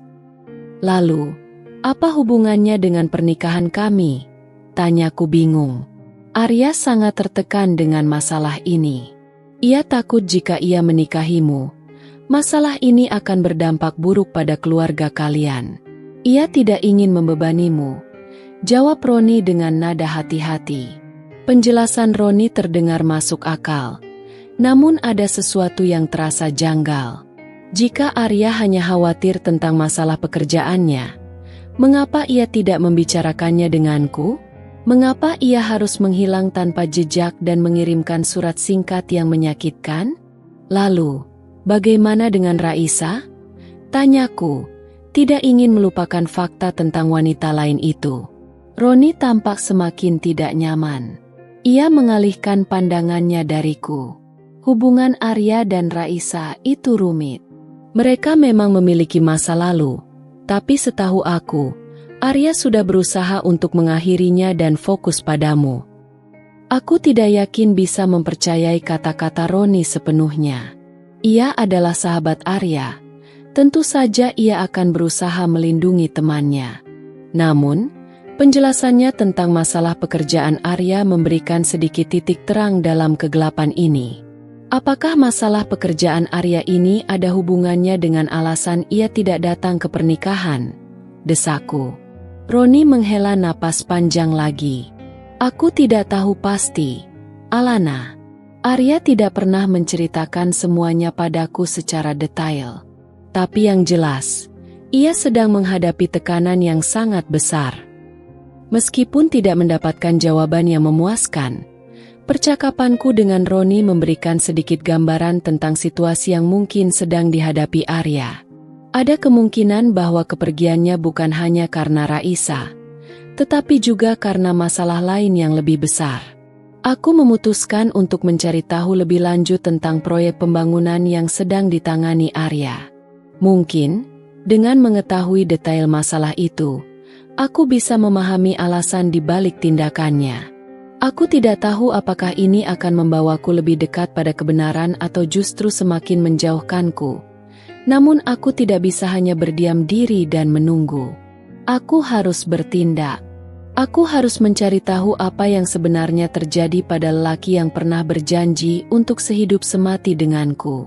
Lalu, apa hubungannya dengan pernikahan kami? Tanyaku bingung. Arya sangat tertekan dengan masalah ini. Ia takut jika ia menikahimu, masalah ini akan berdampak buruk pada keluarga kalian. Ia tidak ingin membebanimu, jawab Roni dengan nada hati-hati. Penjelasan Roni terdengar masuk akal. Namun ada sesuatu yang terasa janggal. Jika Arya hanya khawatir tentang masalah pekerjaannya, mengapa ia tidak membicarakannya denganku? Mengapa ia harus menghilang tanpa jejak dan mengirimkan surat singkat yang menyakitkan? Lalu, bagaimana dengan Raisa? Tanyaku, tidak ingin melupakan fakta tentang wanita lain itu. Roni tampak semakin tidak nyaman. Ia mengalihkan pandangannya dariku. Hubungan Arya dan Raisa itu rumit. Mereka memang memiliki masa lalu, tapi setahu aku, Arya sudah berusaha untuk mengakhirinya dan fokus padamu. Aku tidak yakin bisa mempercayai kata-kata Roni sepenuhnya. Ia adalah sahabat Arya. Tentu saja ia akan berusaha melindungi temannya. Namun, penjelasannya tentang masalah pekerjaan Arya memberikan sedikit titik terang dalam kegelapan ini. Apakah masalah pekerjaan Arya ini ada hubungannya dengan alasan ia tidak datang ke pernikahan? Desaku. Roni menghela napas panjang lagi. Aku tidak tahu pasti. Alana, Arya tidak pernah menceritakan semuanya padaku secara detail. Tapi yang jelas, ia sedang menghadapi tekanan yang sangat besar. Meskipun tidak mendapatkan jawaban yang memuaskan, percakapanku dengan Roni memberikan sedikit gambaran tentang situasi yang mungkin sedang dihadapi Arya. Ada kemungkinan bahwa kepergiannya bukan hanya karena Raisa, tetapi juga karena masalah lain yang lebih besar. Aku memutuskan untuk mencari tahu lebih lanjut tentang proyek pembangunan yang sedang ditangani Arya. Mungkin, dengan mengetahui detail masalah itu, aku bisa memahami alasan di balik tindakannya. Aku tidak tahu apakah ini akan membawaku lebih dekat pada kebenaran atau justru semakin menjauhkanku. Namun aku tidak bisa hanya berdiam diri dan menunggu. Aku harus bertindak. Aku harus mencari tahu apa yang sebenarnya terjadi pada lelaki yang pernah berjanji untuk sehidup semati denganku.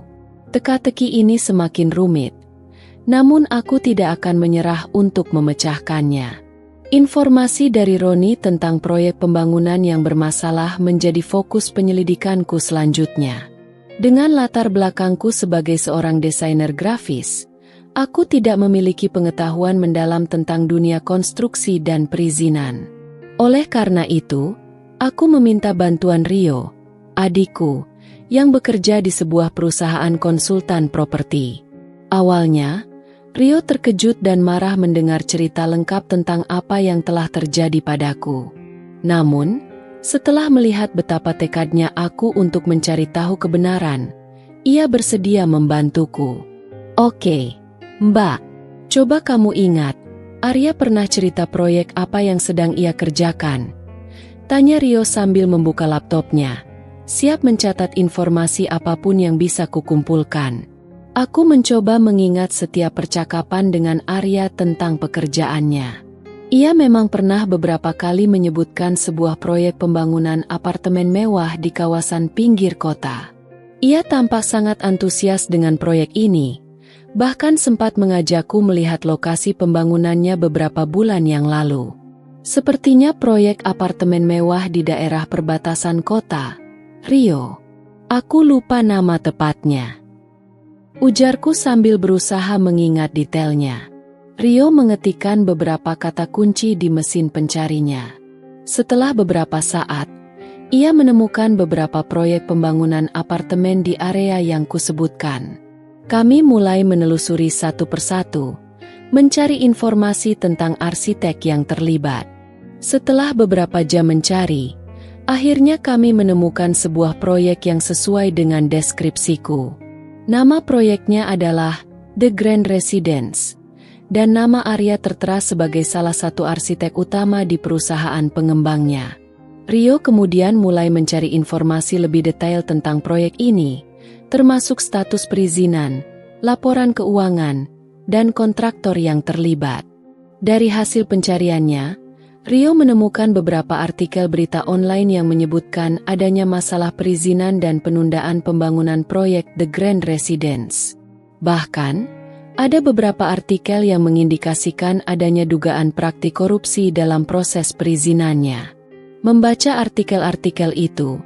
Teka-teki ini semakin rumit. Namun aku tidak akan menyerah untuk memecahkannya. Informasi dari Roni tentang proyek pembangunan yang bermasalah menjadi fokus penyelidikanku selanjutnya. Dengan latar belakangku sebagai seorang desainer grafis, aku tidak memiliki pengetahuan mendalam tentang dunia konstruksi dan perizinan. Oleh karena itu, aku meminta bantuan Rio, adikku, yang bekerja di sebuah perusahaan konsultan properti. Awalnya, Rio terkejut dan marah mendengar cerita lengkap tentang apa yang telah terjadi padaku. Namun, setelah melihat betapa tekadnya aku untuk mencari tahu kebenaran, ia bersedia membantuku. Oke, Mbak, coba kamu ingat, Arya pernah cerita proyek apa yang sedang ia kerjakan? Tanya Rio sambil membuka laptopnya, siap mencatat informasi apapun yang bisa kukumpulkan. Aku mencoba mengingat setiap percakapan dengan Arya tentang pekerjaannya. Ia memang pernah beberapa kali menyebutkan sebuah proyek pembangunan apartemen mewah di kawasan pinggir kota. Ia tampak sangat antusias dengan proyek ini, Bahkan sempat mengajakku melihat lokasi pembangunannya beberapa bulan yang lalu. Sepertinya proyek apartemen mewah di daerah perbatasan kota, Rio. Aku lupa nama tepatnya, ujarku sambil berusaha mengingat detailnya. Rio mengetikkan beberapa kata kunci di mesin pencarinya. Setelah beberapa saat, ia menemukan beberapa proyek pembangunan apartemen di area yang kusebutkan. Kami mulai menelusuri satu persatu, mencari informasi tentang arsitek yang terlibat. Setelah beberapa jam mencari, akhirnya kami menemukan sebuah proyek yang sesuai dengan deskripsiku. Nama proyeknya adalah The Grand Residence, dan nama Arya tertera sebagai salah satu arsitek utama di perusahaan pengembangnya. Rio kemudian mulai mencari informasi lebih detail tentang proyek ini, termasuk status perizinan, laporan keuangan, dan kontraktor yang terlibat. Dari hasil pencariannya, Rio menemukan beberapa artikel berita online yang menyebutkan adanya masalah perizinan dan penundaan pembangunan proyek The Grand Residence. Bahkan, ada beberapa artikel yang mengindikasikan adanya dugaan praktik korupsi dalam proses perizinannya. Membaca artikel-artikel itu,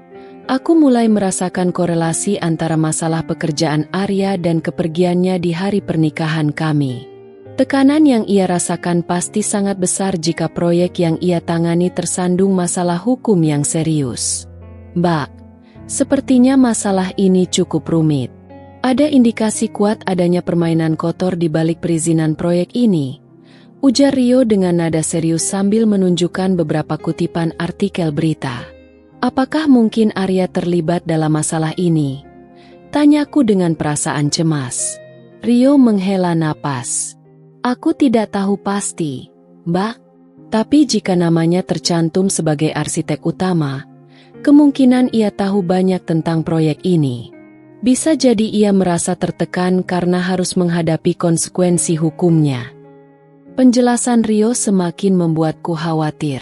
aku mulai merasakan korelasi antara masalah pekerjaan Arya dan kepergiannya di hari pernikahan kami. Tekanan yang ia rasakan pasti sangat besar jika proyek yang ia tangani tersandung masalah hukum yang serius. Mbak, sepertinya masalah ini cukup rumit. Ada indikasi kuat adanya permainan kotor di balik perizinan proyek ini, ujar Rio dengan nada serius sambil menunjukkan beberapa kutipan artikel berita. Apakah mungkin Arya terlibat dalam masalah ini? Tanyaku dengan perasaan cemas. Rio menghela napas. Aku tidak tahu pasti, Mbak. Tapi jika namanya tercantum sebagai arsitek utama, kemungkinan ia tahu banyak tentang proyek ini. Bisa jadi ia merasa tertekan karena harus menghadapi konsekuensi hukumnya. Penjelasan Rio semakin membuatku khawatir.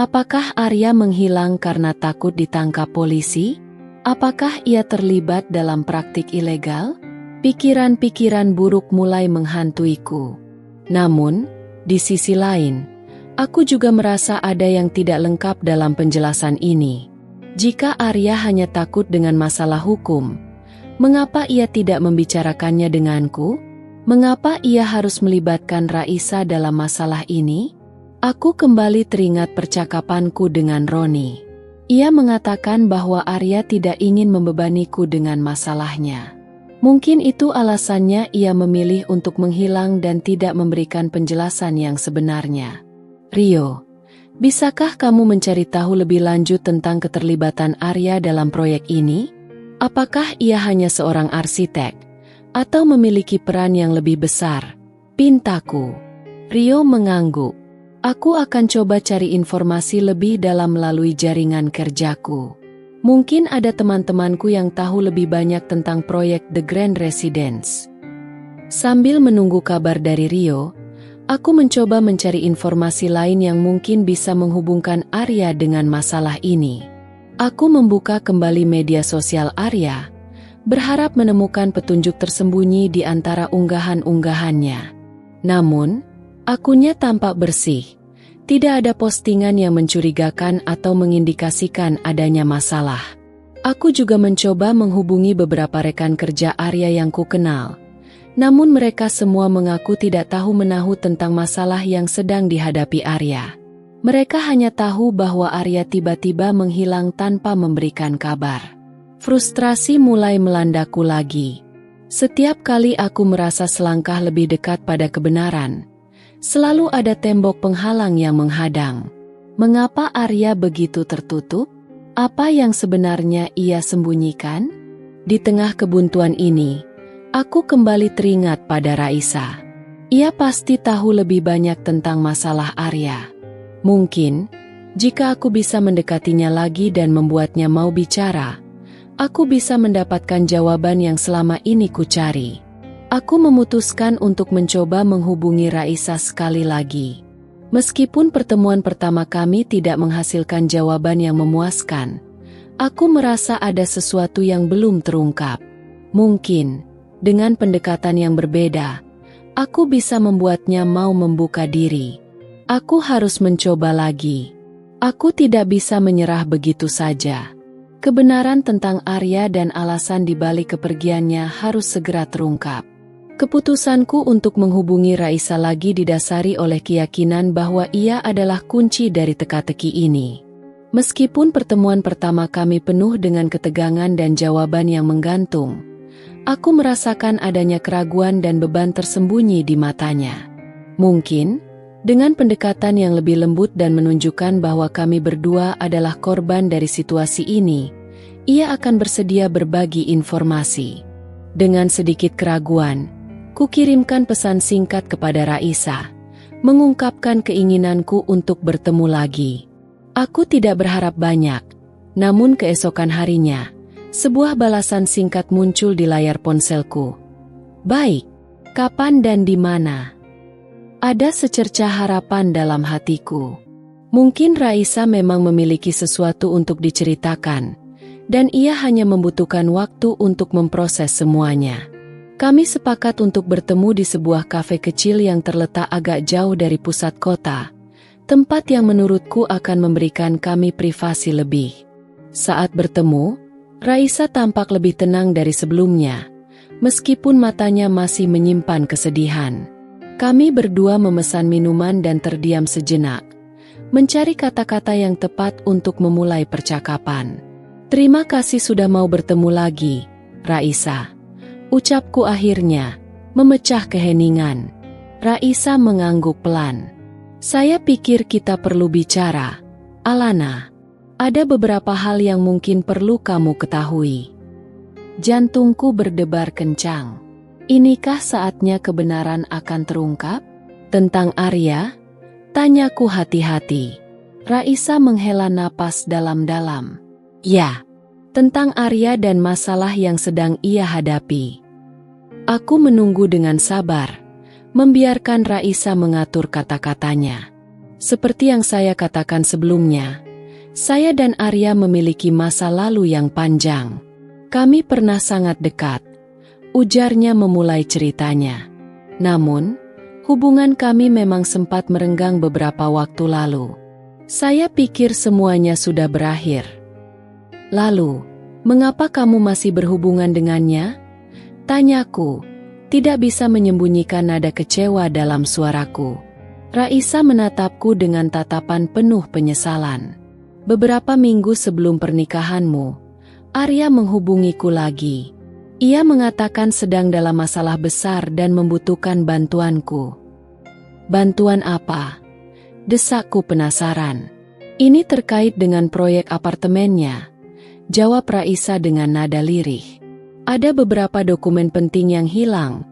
Apakah Arya menghilang karena takut ditangkap polisi? Apakah ia terlibat dalam praktik ilegal? Pikiran-pikiran buruk mulai menghantuiku. Namun, di sisi lain, aku juga merasa ada yang tidak lengkap dalam penjelasan ini. Jika Arya hanya takut dengan masalah hukum, mengapa ia tidak membicarakannya denganku? Mengapa ia harus melibatkan Raisa dalam masalah ini? Aku kembali teringat percakapanku dengan Roni. Ia mengatakan bahwa Arya tidak ingin membebaniku dengan masalahnya. Mungkin itu alasannya ia memilih untuk menghilang dan tidak memberikan penjelasan yang sebenarnya. Rio, bisakah kamu mencari tahu lebih lanjut tentang keterlibatan Arya dalam proyek ini? Apakah ia hanya seorang arsitek, atau memiliki peran yang lebih besar? Pintaku. Rio mengangguk. Aku akan coba cari informasi lebih dalam melalui jaringan kerjaku. Mungkin ada teman-temanku yang tahu lebih banyak tentang proyek The Grand Residence. Sambil menunggu kabar dari Rio, aku mencoba mencari informasi lain yang mungkin bisa menghubungkan Arya dengan masalah ini. Aku membuka kembali media sosial Arya, berharap menemukan petunjuk tersembunyi di antara unggahan-unggahannya. Namun, akunnya tampak bersih. Tidak ada postingan yang mencurigakan atau mengindikasikan adanya masalah. Aku juga mencoba menghubungi beberapa rekan kerja Arya yang kukenal. Namun mereka semua mengaku tidak tahu menahu tentang masalah yang sedang dihadapi Arya. Mereka hanya tahu bahwa Arya tiba-tiba menghilang tanpa memberikan kabar. Frustrasi mulai melandaku lagi. Setiap kali aku merasa selangkah lebih dekat pada kebenaran, selalu ada tembok penghalang yang menghadang. Mengapa Arya begitu tertutup? Apa yang sebenarnya ia sembunyikan? Di tengah kebuntuan ini, aku kembali teringat pada Raisa. Ia pasti tahu lebih banyak tentang masalah Arya. Mungkin, jika aku bisa mendekatinya lagi dan membuatnya mau bicara, aku bisa mendapatkan jawaban yang selama ini ku cari. Aku memutuskan untuk mencoba menghubungi Raisa sekali lagi. Meskipun pertemuan pertama kami tidak menghasilkan jawaban yang memuaskan, aku merasa ada sesuatu yang belum terungkap. Mungkin, Dengan pendekatan yang berbeda, aku bisa membuatnya mau membuka diri. Aku harus mencoba lagi. Aku tidak bisa menyerah begitu saja. Kebenaran tentang Arya dan alasan dibalik kepergiannya harus segera terungkap. Keputusanku untuk menghubungi Raisa lagi didasari oleh keyakinan bahwa ia adalah kunci dari teka-teki ini. Meskipun pertemuan pertama kami penuh dengan ketegangan dan jawaban yang menggantung, aku merasakan adanya keraguan dan beban tersembunyi di matanya. Mungkin, dengan pendekatan yang lebih lembut dan menunjukkan bahwa kami berdua adalah korban dari situasi ini, ia akan bersedia berbagi informasi. Dengan sedikit keraguan, kukirimkan pesan singkat kepada Raisa, mengungkapkan keinginanku untuk bertemu lagi. Aku tidak berharap banyak, namun keesokan harinya, sebuah balasan singkat muncul di layar ponselku. Baik, kapan dan di mana? Ada secercah harapan dalam hatiku. Mungkin Raisa memang memiliki sesuatu untuk diceritakan, dan ia hanya membutuhkan waktu untuk memproses semuanya. Kami sepakat untuk bertemu di sebuah kafe kecil yang terletak agak jauh dari pusat kota, tempat yang menurutku akan memberikan kami privasi lebih. Saat bertemu, Raisa tampak lebih tenang dari sebelumnya, meskipun matanya masih menyimpan kesedihan. Kami berdua memesan minuman dan terdiam sejenak, mencari kata-kata yang tepat untuk memulai percakapan. Terima kasih sudah mau bertemu lagi, Raisa. Ucapku akhirnya, memecah keheningan. Raisa mengangguk pelan. Saya pikir kita perlu bicara, Alana. Ada beberapa hal yang mungkin perlu kamu ketahui. Jantungku berdebar kencang. Inikah saatnya kebenaran akan terungkap? Tentang Arya? Tanyaku hati-hati. Raisa menghela napas dalam-dalam. Ya. Tentang Arya dan masalah yang sedang ia hadapi. Aku menunggu dengan sabar, membiarkan Raisa mengatur kata-katanya. Seperti yang saya katakan sebelumnya, saya dan Arya memiliki masa lalu yang panjang. Kami pernah sangat dekat, ujarnya memulai ceritanya. Namun, hubungan kami memang sempat merenggang beberapa waktu lalu. Saya pikir semuanya sudah berakhir. Lalu, mengapa kamu masih berhubungan dengannya? Tanyaku, tidak bisa menyembunyikan nada kecewa dalam suaraku. Raisa menatapku dengan tatapan penuh penyesalan. Beberapa minggu sebelum pernikahanmu, Arya menghubungiku lagi. Ia mengatakan sedang dalam masalah besar dan membutuhkan bantuanku. Bantuan apa? Desakku penasaran. Ini terkait dengan proyek apartemennya, jawab Raisa dengan nada lirih. Ada beberapa dokumen penting yang hilang,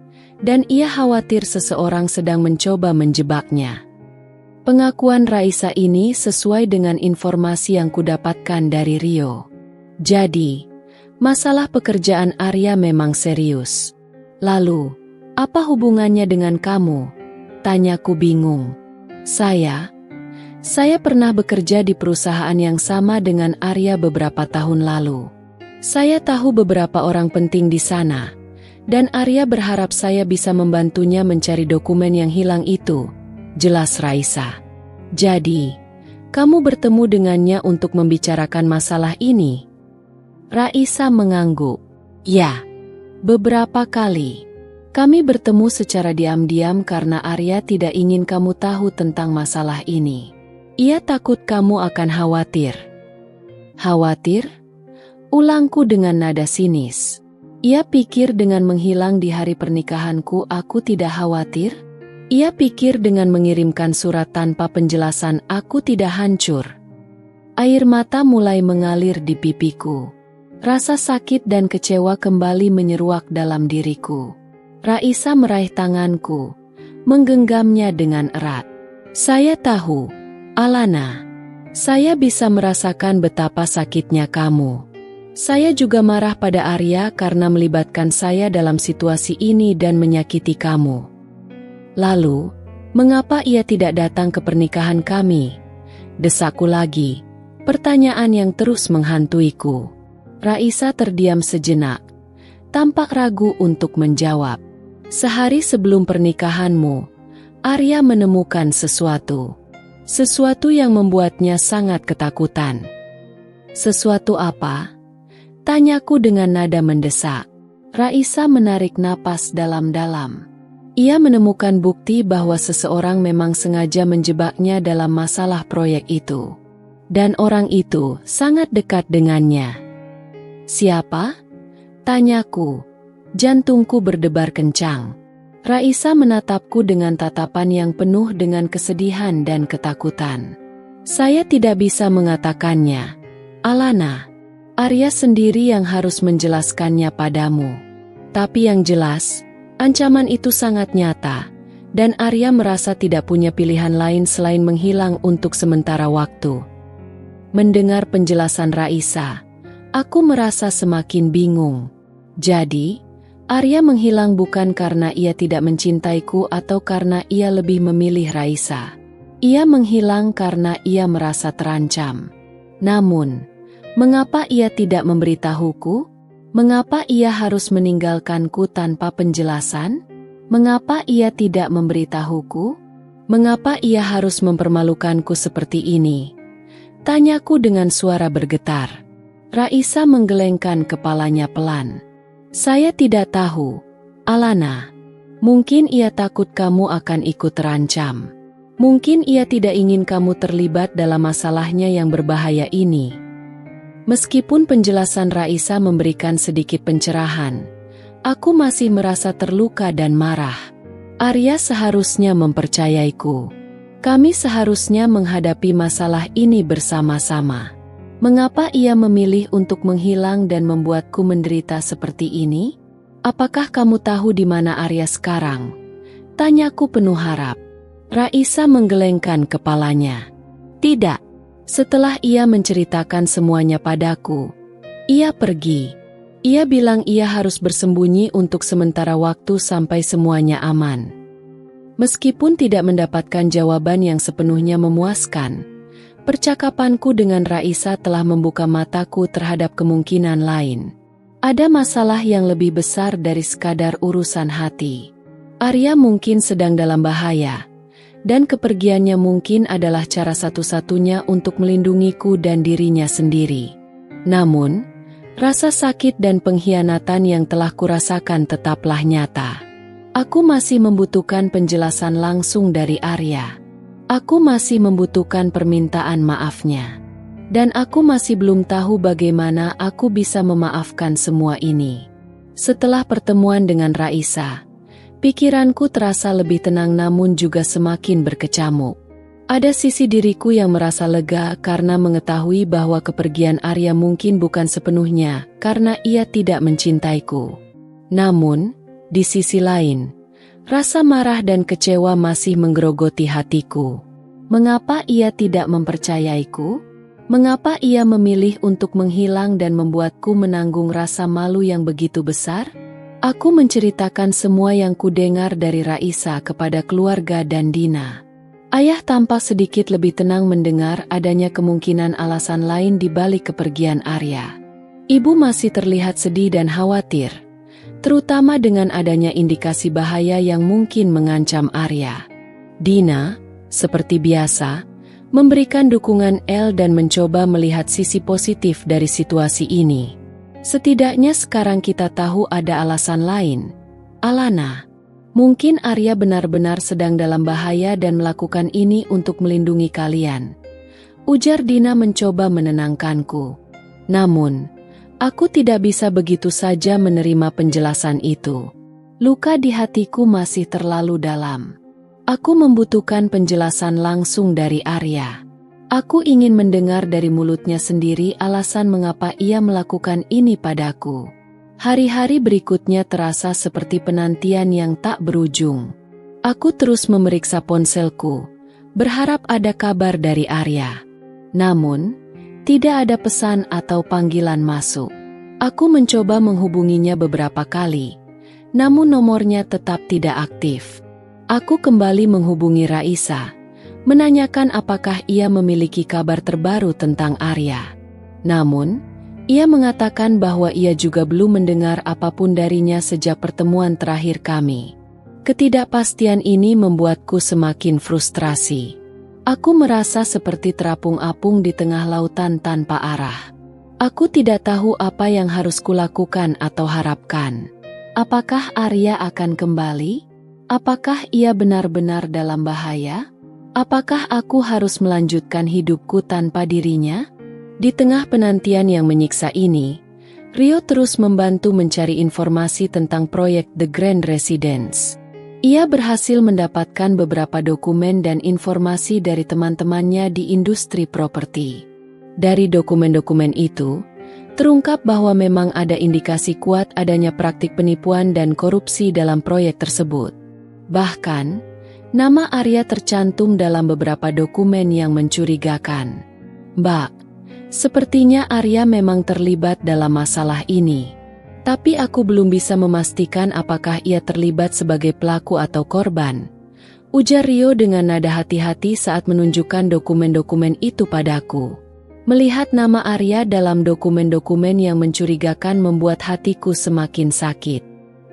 dan ia khawatir seseorang sedang mencoba menjebaknya. Pengakuan Raisa ini sesuai dengan informasi yang kudapatkan dari Rio. Jadi, masalah pekerjaan Arya memang serius. Lalu, apa hubungannya dengan kamu? Tanyaku bingung. Saya pernah bekerja di perusahaan yang sama dengan Arya beberapa tahun lalu. Saya tahu beberapa orang penting di sana, dan Arya berharap saya bisa membantunya mencari dokumen yang hilang itu, jelas Raisa. Jadi, kamu bertemu dengannya untuk membicarakan masalah ini? Raisa mengangguk. Ya, beberapa kali. Kami bertemu secara diam-diam karena Arya tidak ingin kamu tahu tentang masalah ini. Ia takut kamu akan khawatir. Khawatir? Ulangku dengan nada sinis. Ia pikir dengan menghilang di hari pernikahanku aku tidak khawatir? Ia pikir dengan mengirimkan surat tanpa penjelasan aku tidak hancur. Air mata mulai mengalir di pipiku. Rasa sakit dan kecewa kembali menyeruak dalam diriku. Raisa meraih tanganku, menggenggamnya dengan erat. Saya tahu, Alana, saya bisa merasakan betapa sakitnya kamu. Saya juga marah pada Arya karena melibatkan saya dalam situasi ini dan menyakiti kamu. Lalu, mengapa ia tidak datang ke pernikahan kami? Desakku lagi, pertanyaan yang terus menghantuiku. Raisa terdiam sejenak, tampak ragu untuk menjawab. Sehari sebelum pernikahanmu, Arya menemukan sesuatu. Sesuatu yang membuatnya sangat ketakutan. Sesuatu apa? Tanyaku dengan nada mendesak. Raisa menarik napas dalam-dalam. Ia menemukan bukti bahwa seseorang memang sengaja menjebaknya dalam masalah proyek itu. Dan orang itu sangat dekat dengannya. Siapa? Tanyaku. Jantungku berdebar kencang. Raisa menatapku dengan tatapan yang penuh dengan kesedihan dan ketakutan. Saya tidak bisa mengatakannya. Alana, Arya sendiri yang harus menjelaskannya padamu. Tapi yang jelas, ancaman itu sangat nyata, dan Arya merasa tidak punya pilihan lain selain menghilang untuk sementara waktu. Mendengar penjelasan Raisa, aku merasa semakin bingung. Jadi, Arya menghilang bukan karena ia tidak mencintaiku atau karena ia lebih memilih Raisa. Ia menghilang karena ia merasa terancam. Namun, mengapa ia tidak memberitahuku? Mengapa ia harus meninggalkanku tanpa penjelasan? Mengapa ia tidak memberitahuku? Mengapa ia harus mempermalukanku seperti ini? Tanyaku dengan suara bergetar. Raisa menggelengkan kepalanya pelan. Saya tidak tahu, Alana. Mungkin ia takut kamu akan ikut terancam. Mungkin ia tidak ingin kamu terlibat dalam masalahnya yang berbahaya ini. Meskipun penjelasan Raisa memberikan sedikit pencerahan, aku masih merasa terluka dan marah. Arya seharusnya mempercayaiku. Kami seharusnya menghadapi masalah ini bersama-sama. Mengapa ia memilih untuk menghilang dan membuatku menderita seperti ini? Apakah kamu tahu di mana Arya sekarang? Tanyaku penuh harap. Raisa menggelengkan kepalanya. Tidak. Setelah ia menceritakan semuanya padaku, ia pergi. Ia bilang ia harus bersembunyi untuk sementara waktu sampai semuanya aman. Meskipun tidak mendapatkan jawaban yang sepenuhnya memuaskan, percakapanku dengan Raisa telah membuka mataku terhadap kemungkinan lain. Ada masalah yang lebih besar dari sekadar urusan hati. Arya mungkin sedang dalam bahaya. Dan kepergiannya mungkin adalah cara satu-satunya untuk melindungiku dan dirinya sendiri. Namun, rasa sakit dan pengkhianatan yang telah kurasakan tetaplah nyata. Aku masih membutuhkan penjelasan langsung dari Arya. Aku masih membutuhkan permintaan maafnya. Dan aku masih belum tahu bagaimana aku bisa memaafkan semua ini. Setelah pertemuan dengan Raisa, pikiranku terasa lebih tenang namun juga semakin berkecamuk. Ada sisi diriku yang merasa lega karena mengetahui bahwa kepergian Arya mungkin bukan sepenuhnya karena ia tidak mencintaiku. Namun, di sisi lain, rasa marah dan kecewa masih menggerogoti hatiku. Mengapa ia tidak mempercayaiku? Mengapa ia memilih untuk menghilang dan membuatku menanggung rasa malu yang begitu besar? Aku menceritakan semua yang kudengar dari Raisa kepada keluarga dan Dina. Ayah tampak sedikit lebih tenang mendengar adanya kemungkinan alasan lain di balik kepergian Arya. Ibu masih terlihat sedih dan khawatir, terutama dengan adanya indikasi bahaya yang mungkin mengancam Arya. Dina, seperti biasa, memberikan dukungan dan mencoba melihat sisi positif dari situasi ini. Setidaknya sekarang kita tahu ada alasan lain. Alana, mungkin Arya benar-benar sedang dalam bahaya dan melakukan ini untuk melindungi kalian. Ujar Dina mencoba menenangkanku. Namun, aku tidak bisa begitu saja menerima penjelasan itu. Luka di hatiku masih terlalu dalam. Aku membutuhkan penjelasan langsung dari Arya. Aku ingin mendengar dari mulutnya sendiri alasan mengapa ia melakukan ini padaku. Hari-hari berikutnya terasa seperti penantian yang tak berujung. Aku terus memeriksa ponselku, berharap ada kabar dari Arya. Namun, tidak ada pesan atau panggilan masuk. Aku mencoba menghubunginya beberapa kali, namun nomornya tetap tidak aktif. Aku kembali menghubungi Raisa, menanyakan apakah ia memiliki kabar terbaru tentang Arya. Namun, Ia mengatakan bahwa ia juga belum mendengar apapun darinya sejak pertemuan terakhir kami. Ketidakpastian ini membuatku semakin frustrasi. Aku merasa seperti terapung-apung di tengah lautan tanpa arah. Aku tidak tahu apa yang harus kulakukan atau harapkan. Apakah Arya akan kembali? Apakah ia benar-benar dalam bahaya? Apakah aku harus melanjutkan hidupku tanpa dirinya? Di tengah penantian yang menyiksa ini, Rio terus membantu mencari informasi tentang proyek The Grand Residence. Ia berhasil mendapatkan beberapa dokumen dan informasi dari teman-temannya di industri properti. Dari dokumen-dokumen itu, terungkap bahwa memang ada indikasi kuat adanya praktik penipuan dan korupsi dalam proyek tersebut. Bahkan, nama Arya tercantum dalam beberapa dokumen yang mencurigakan. Mbak, sepertinya Arya memang terlibat dalam masalah ini. Tapi aku belum bisa memastikan apakah ia terlibat sebagai pelaku atau korban. Ujar Rio dengan nada hati-hati saat menunjukkan dokumen-dokumen itu padaku. Melihat nama Arya dalam dokumen-dokumen yang mencurigakan membuat hatiku semakin sakit.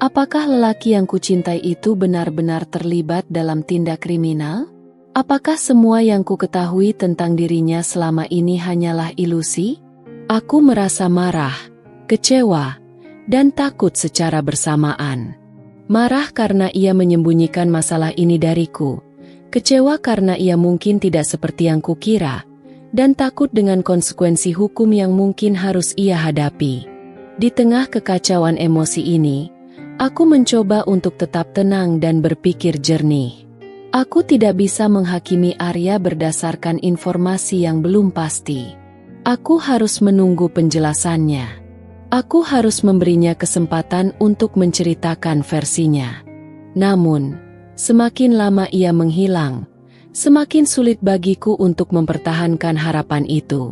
Apakah lelaki yang kucintai itu benar-benar terlibat dalam tindak kriminal? Apakah semua yang ku ketahui tentang dirinya selama ini hanyalah ilusi? Aku merasa marah, kecewa, dan takut secara bersamaan. Marah karena ia menyembunyikan masalah ini dariku, kecewa karena ia mungkin tidak seperti yang kukira, dan takut dengan konsekuensi hukum yang mungkin harus ia hadapi. Di tengah kekacauan emosi ini, aku mencoba untuk tetap tenang dan berpikir jernih. Aku tidak bisa menghakimi Arya berdasarkan informasi yang belum pasti. Aku harus menunggu penjelasannya. Aku harus memberinya kesempatan untuk menceritakan versinya. Namun, semakin lama ia menghilang, semakin sulit bagiku untuk mempertahankan harapan itu.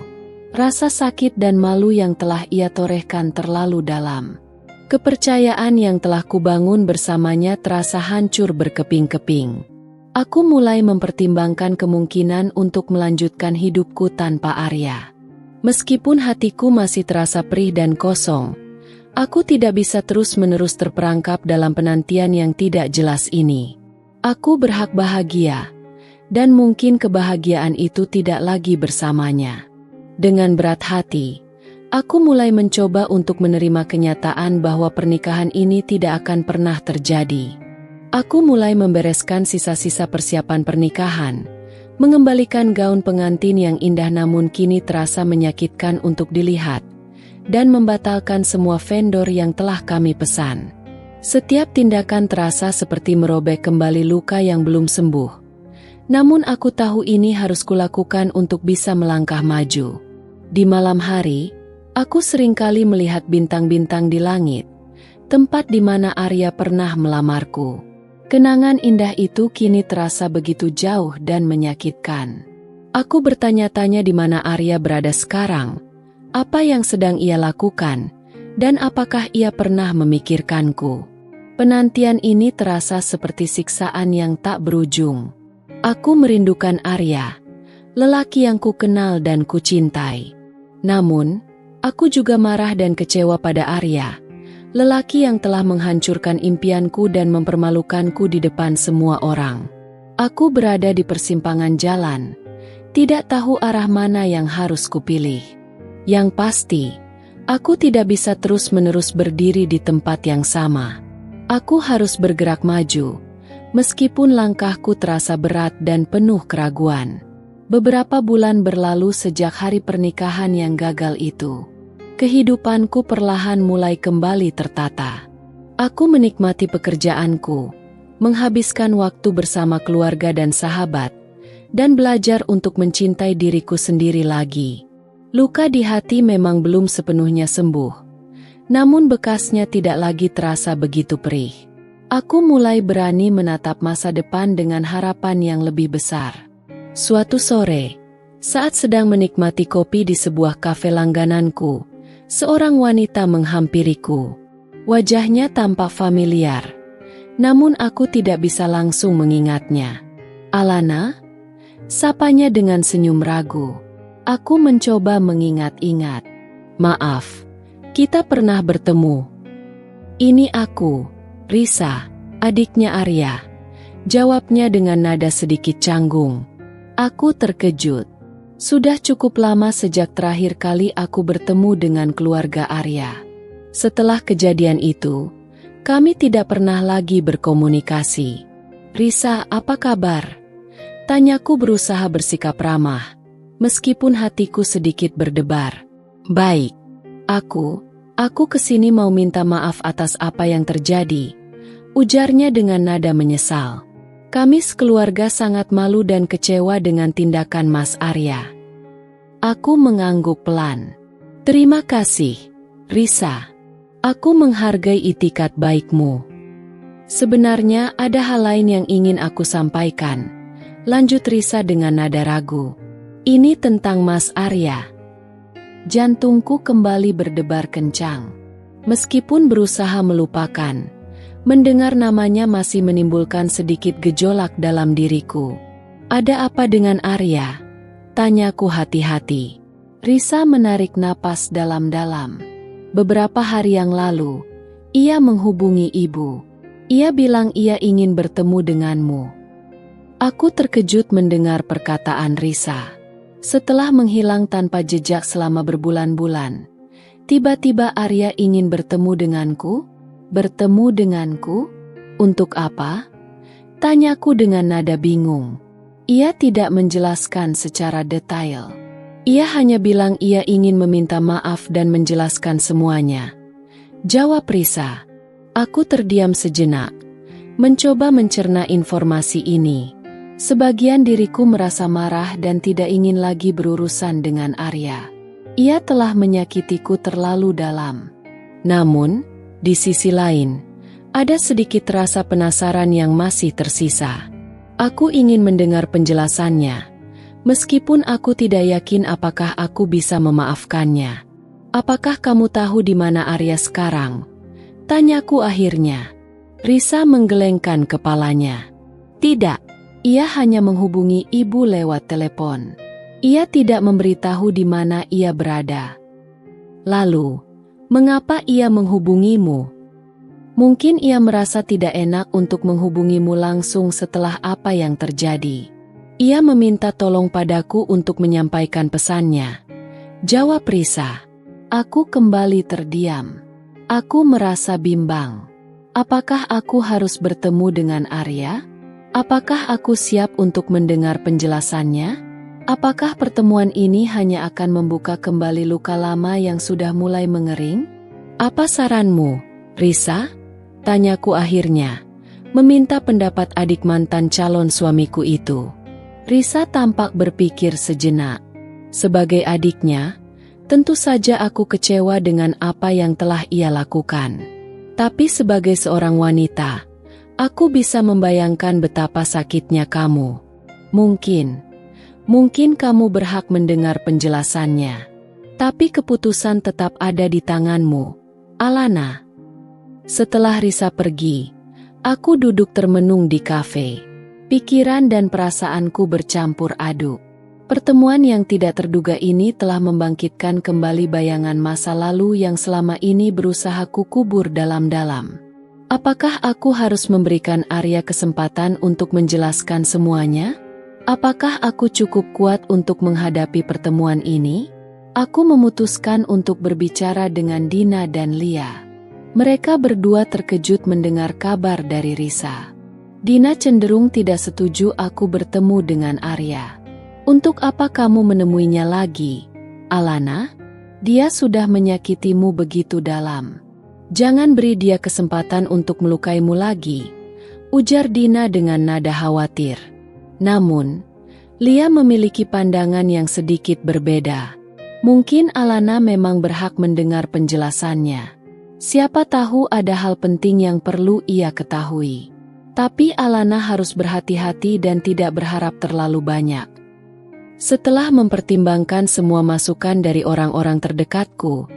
Rasa sakit dan malu yang telah ia torehkan terlalu dalam. Kepercayaan yang telah kubangun bersamanya terasa hancur berkeping-keping. Aku mulai mempertimbangkan kemungkinan untuk melanjutkan hidupku tanpa Arya. Meskipun hatiku masih terasa perih dan kosong, aku tidak bisa terus-menerus terperangkap dalam penantian yang tidak jelas ini. Aku berhak bahagia, dan mungkin kebahagiaan itu tidak lagi bersamanya. Dengan berat hati, aku mulai mencoba untuk menerima kenyataan bahwa pernikahan ini tidak akan pernah terjadi. Aku mulai membereskan sisa-sisa persiapan pernikahan, mengembalikan gaun pengantin yang indah namun kini terasa menyakitkan untuk dilihat, dan membatalkan semua vendor yang telah kami pesan. Setiap tindakan terasa seperti merobek kembali luka yang belum sembuh. Namun aku tahu ini harus kulakukan untuk bisa melangkah maju. Di malam hari, aku seringkali melihat bintang-bintang di langit, tempat di mana Arya pernah melamarku. Kenangan indah itu kini terasa begitu jauh dan menyakitkan. Aku bertanya-tanya di mana Arya berada sekarang, apa yang sedang ia lakukan, dan apakah ia pernah memikirkanku. Penantian ini terasa seperti siksaan yang tak berujung. Aku merindukan Arya, lelaki yang ku kenal dan ku cintai. Namun, aku juga marah dan kecewa pada Arya, lelaki yang telah menghancurkan impianku dan mempermalukanku di depan semua orang. Aku berada di persimpangan jalan, tidak tahu arah mana yang harus kupilih. Yang pasti, aku tidak bisa terus-menerus berdiri di tempat yang sama. Aku harus bergerak maju, meskipun langkahku terasa berat dan penuh keraguan. Beberapa bulan berlalu sejak hari pernikahan yang gagal itu. Kehidupanku perlahan mulai kembali tertata. Aku menikmati pekerjaanku, menghabiskan waktu bersama keluarga dan sahabat, dan belajar untuk mencintai diriku sendiri lagi. Luka di hati memang belum sepenuhnya sembuh, namun bekasnya tidak lagi terasa begitu perih. Aku mulai berani menatap masa depan dengan harapan yang lebih besar. Suatu sore, saat sedang menikmati kopi di sebuah kafe langgananku, seorang wanita menghampiriku. Wajahnya tampak familiar, namun aku tidak bisa langsung mengingatnya. "Alana?" sapanya dengan senyum ragu. Aku mencoba mengingat-ingat. Maaf, kita pernah bertemu. Ini aku, Risa, adiknya Arya. Jawabnya dengan nada sedikit canggung. Aku terkejut. Sudah cukup lama sejak terakhir kali aku bertemu dengan keluarga Arya. Setelah kejadian itu, kami tidak pernah lagi berkomunikasi. Risa, apa kabar? Tanyaku berusaha bersikap ramah, meskipun hatiku sedikit berdebar. Baik, aku kesini mau minta maaf atas apa yang terjadi, ujarnya dengan nada menyesal. Kami sekeluarga sangat malu dan kecewa dengan tindakan Mas Arya. Aku mengangguk pelan. Terima kasih, Risa. Aku menghargai itikat baikmu. Sebenarnya ada hal lain yang ingin aku sampaikan, lanjut Risa dengan nada ragu. Ini tentang Mas Arya. Jantungku kembali berdebar kencang. Meskipun berusaha melupakan, mendengar namanya masih menimbulkan sedikit gejolak dalam diriku. Ada apa dengan Arya? Tanyaku hati-hati. Risa menarik napas dalam-dalam. Beberapa hari yang lalu, ia menghubungi ibu. Ia bilang ia ingin bertemu denganmu. Aku terkejut mendengar perkataan Risa. Setelah menghilang tanpa jejak selama berbulan-bulan, tiba-tiba Arya ingin bertemu denganku? Bertemu denganku? Untuk apa? Tanyaku dengan nada bingung. Ia tidak menjelaskan secara detail. Ia hanya bilang ia ingin meminta maaf dan menjelaskan semuanya. Jawab Risa. Aku terdiam sejenak, mencoba mencerna informasi ini. Sebagian diriku merasa marah dan tidak ingin lagi berurusan dengan Arya. Ia telah menyakitiku terlalu dalam. Namun, di sisi lain, ada sedikit rasa penasaran yang masih tersisa. Aku ingin mendengar penjelasannya, meskipun aku tidak yakin apakah aku bisa memaafkannya. Apakah kamu tahu di mana Arya sekarang? Tanyaku akhirnya. Risa menggelengkan kepalanya. Tidak, ia hanya menghubungi ibu lewat telepon. Ia tidak memberitahu di mana ia berada. Lalu, mengapa ia menghubungimu? Mungkin ia merasa tidak enak untuk menghubungimu langsung setelah apa yang terjadi. Ia meminta tolong padaku untuk menyampaikan pesannya. Jawab Risa. Aku kembali terdiam. Aku merasa bimbang. Apakah aku harus bertemu dengan Arya? Apakah aku siap untuk mendengar penjelasannya? Apakah pertemuan ini hanya akan membuka kembali luka lama yang sudah mulai mengering? Apa saranmu, Risa? Tanyaku akhirnya, meminta pendapat adik mantan calon suamiku itu. Risa tampak berpikir sejenak. Sebagai adiknya, tentu saja aku kecewa dengan apa yang telah ia lakukan. Tapi sebagai seorang wanita, aku bisa membayangkan betapa sakitnya kamu. Mungkin kamu berhak mendengar penjelasannya. Tapi keputusan tetap ada di tanganmu, Alana. Setelah Risa pergi, aku duduk termenung di kafe. Pikiran dan perasaanku bercampur aduk. Pertemuan yang tidak terduga ini telah membangkitkan kembali bayangan masa lalu yang selama ini berusaha kukubur dalam-dalam. Apakah aku harus memberikan Arya kesempatan untuk menjelaskan semuanya? Apakah aku cukup kuat untuk menghadapi pertemuan ini? Aku memutuskan untuk berbicara dengan Dina dan Lia. Mereka berdua terkejut mendengar kabar dari Risa. Dina cenderung tidak setuju aku bertemu dengan Arya. Untuk apa kamu menemuinya lagi, Alana? Dia sudah menyakitimu begitu dalam. Jangan beri dia kesempatan untuk melukaimu lagi, ujar Dina dengan nada khawatir. Namun, Lia memiliki pandangan yang sedikit berbeda. Mungkin Alana memang berhak mendengar penjelasannya. Siapa tahu ada hal penting yang perlu ia ketahui. Tapi Alana harus berhati-hati dan tidak berharap terlalu banyak. Setelah mempertimbangkan semua masukan dari orang-orang terdekatku,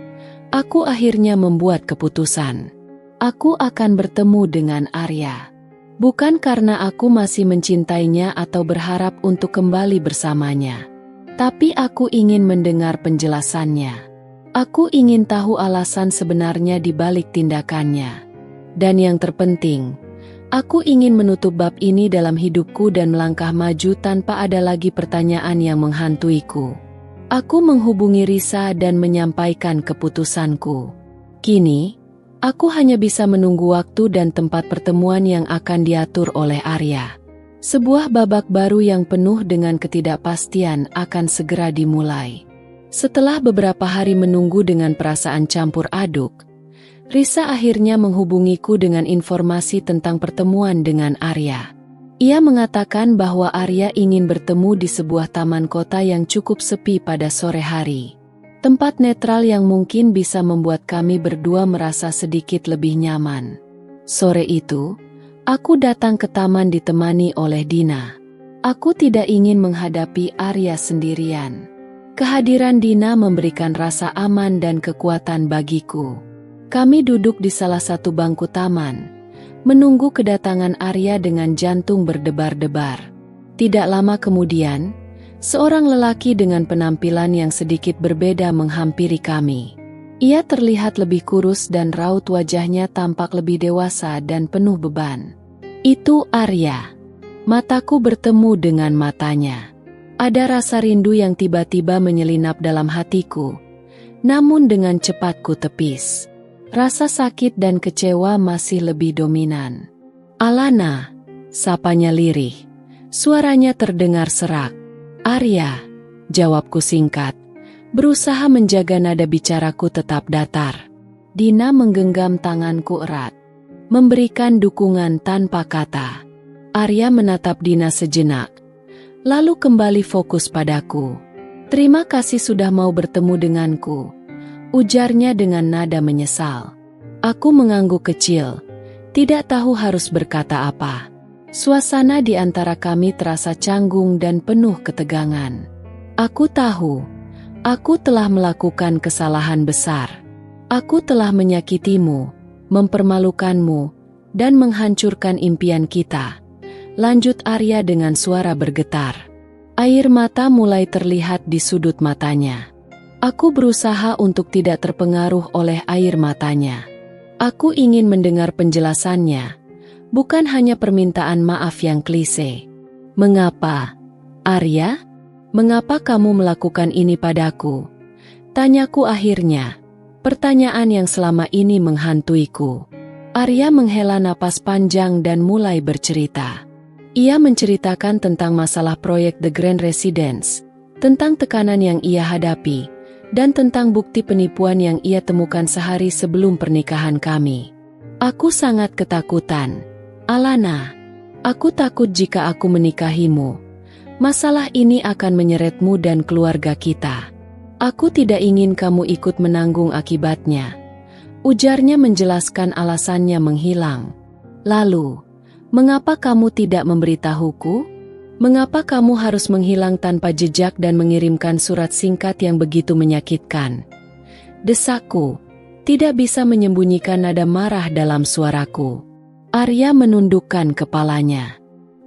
aku akhirnya membuat keputusan. Aku akan bertemu dengan Arya. Bukan karena aku masih mencintainya atau berharap untuk kembali bersamanya. Tapi aku ingin mendengar penjelasannya. Aku ingin tahu alasan sebenarnya di balik tindakannya. Dan yang terpenting, aku ingin menutup bab ini dalam hidupku dan melangkah maju tanpa ada lagi pertanyaan yang menghantuiku. Aku menghubungi Risa dan menyampaikan keputusanku. Kini, aku hanya bisa menunggu waktu dan tempat pertemuan yang akan diatur oleh Arya. Sebuah babak baru yang penuh dengan ketidakpastian akan segera dimulai. Setelah beberapa hari menunggu dengan perasaan campur aduk, Risa akhirnya menghubungiku dengan informasi tentang pertemuan dengan Arya. Ia mengatakan bahwa Arya ingin bertemu di sebuah taman kota yang cukup sepi pada sore hari. Tempat netral yang mungkin bisa membuat kami berdua merasa sedikit lebih nyaman. Sore itu, aku datang ke taman ditemani oleh Dina. Aku tidak ingin menghadapi Arya sendirian. Kehadiran Dina memberikan rasa aman dan kekuatan bagiku. Kami duduk di salah satu bangku taman, menunggu kedatangan Arya dengan jantung berdebar-debar. Tidak lama kemudian, seorang lelaki dengan penampilan yang sedikit berbeda menghampiri kami. Ia terlihat lebih kurus dan raut wajahnya tampak lebih dewasa dan penuh beban. Itu Arya. Mataku bertemu dengan matanya. Ada rasa rindu yang tiba-tiba menyelinap dalam hatiku, namun dengan cepat ku tepis. Rasa sakit dan kecewa masih lebih dominan. "Alana," sapanya lirih. Suaranya terdengar serak. "Arya," jawabku singkat, berusaha menjaga nada bicaraku tetap datar. Dina menggenggam tanganku erat, memberikan dukungan tanpa kata. Arya menatap Dina sejenak, lalu kembali fokus padaku. "Terima kasih sudah mau bertemu denganku," ujarnya dengan nada menyesal. Aku mengangguk kecil, tidak tahu harus berkata apa. Suasana di antara kami terasa canggung dan penuh ketegangan. Aku tahu, aku telah melakukan kesalahan besar. Aku telah menyakitimu, mempermalukanmu, dan menghancurkan impian kita. Lanjut Arya dengan suara bergetar. Air mata mulai terlihat di sudut matanya. Aku berusaha untuk tidak terpengaruh oleh air matanya. Aku ingin mendengar penjelasannya, bukan hanya permintaan maaf yang klise. "Mengapa, Arya? Mengapa kamu melakukan ini padaku?" Tanyaku akhirnya, pertanyaan yang selama ini menghantuiku. Arya menghela napas panjang dan mulai bercerita. Ia menceritakan tentang masalah proyek The Grand Residence, tentang tekanan yang ia hadapi, dan tentang bukti penipuan yang ia temukan sehari sebelum pernikahan kami. "Aku sangat ketakutan, Alana. Aku takut jika aku menikahimu, masalah ini akan menyeretmu dan keluarga kita. Aku tidak ingin kamu ikut menanggung akibatnya," ujarnya menjelaskan alasannya menghilang. "Lalu, mengapa kamu tidak memberitahuku? Mengapa kamu harus menghilang tanpa jejak dan mengirimkan surat singkat yang begitu menyakitkan?" Desakku, tidak bisa menyembunyikan nada marah dalam suaraku. Arya menundukkan kepalanya.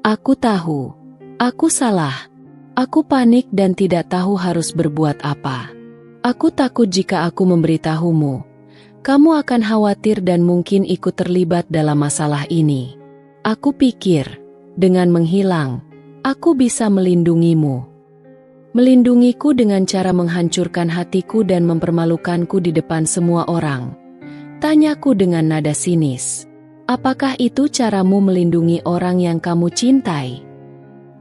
"Aku tahu, aku salah. Aku panik dan tidak tahu harus berbuat apa. Aku takut jika aku memberitahumu, kamu akan khawatir dan mungkin ikut terlibat dalam masalah ini. Aku pikir, dengan menghilang, aku bisa melindungimu. Melindungiku dengan cara menghancurkan hatiku dan mempermalukanku di depan semua orang?" Tanyaku dengan nada sinis. "Apakah itu caramu melindungi orang yang kamu cintai?"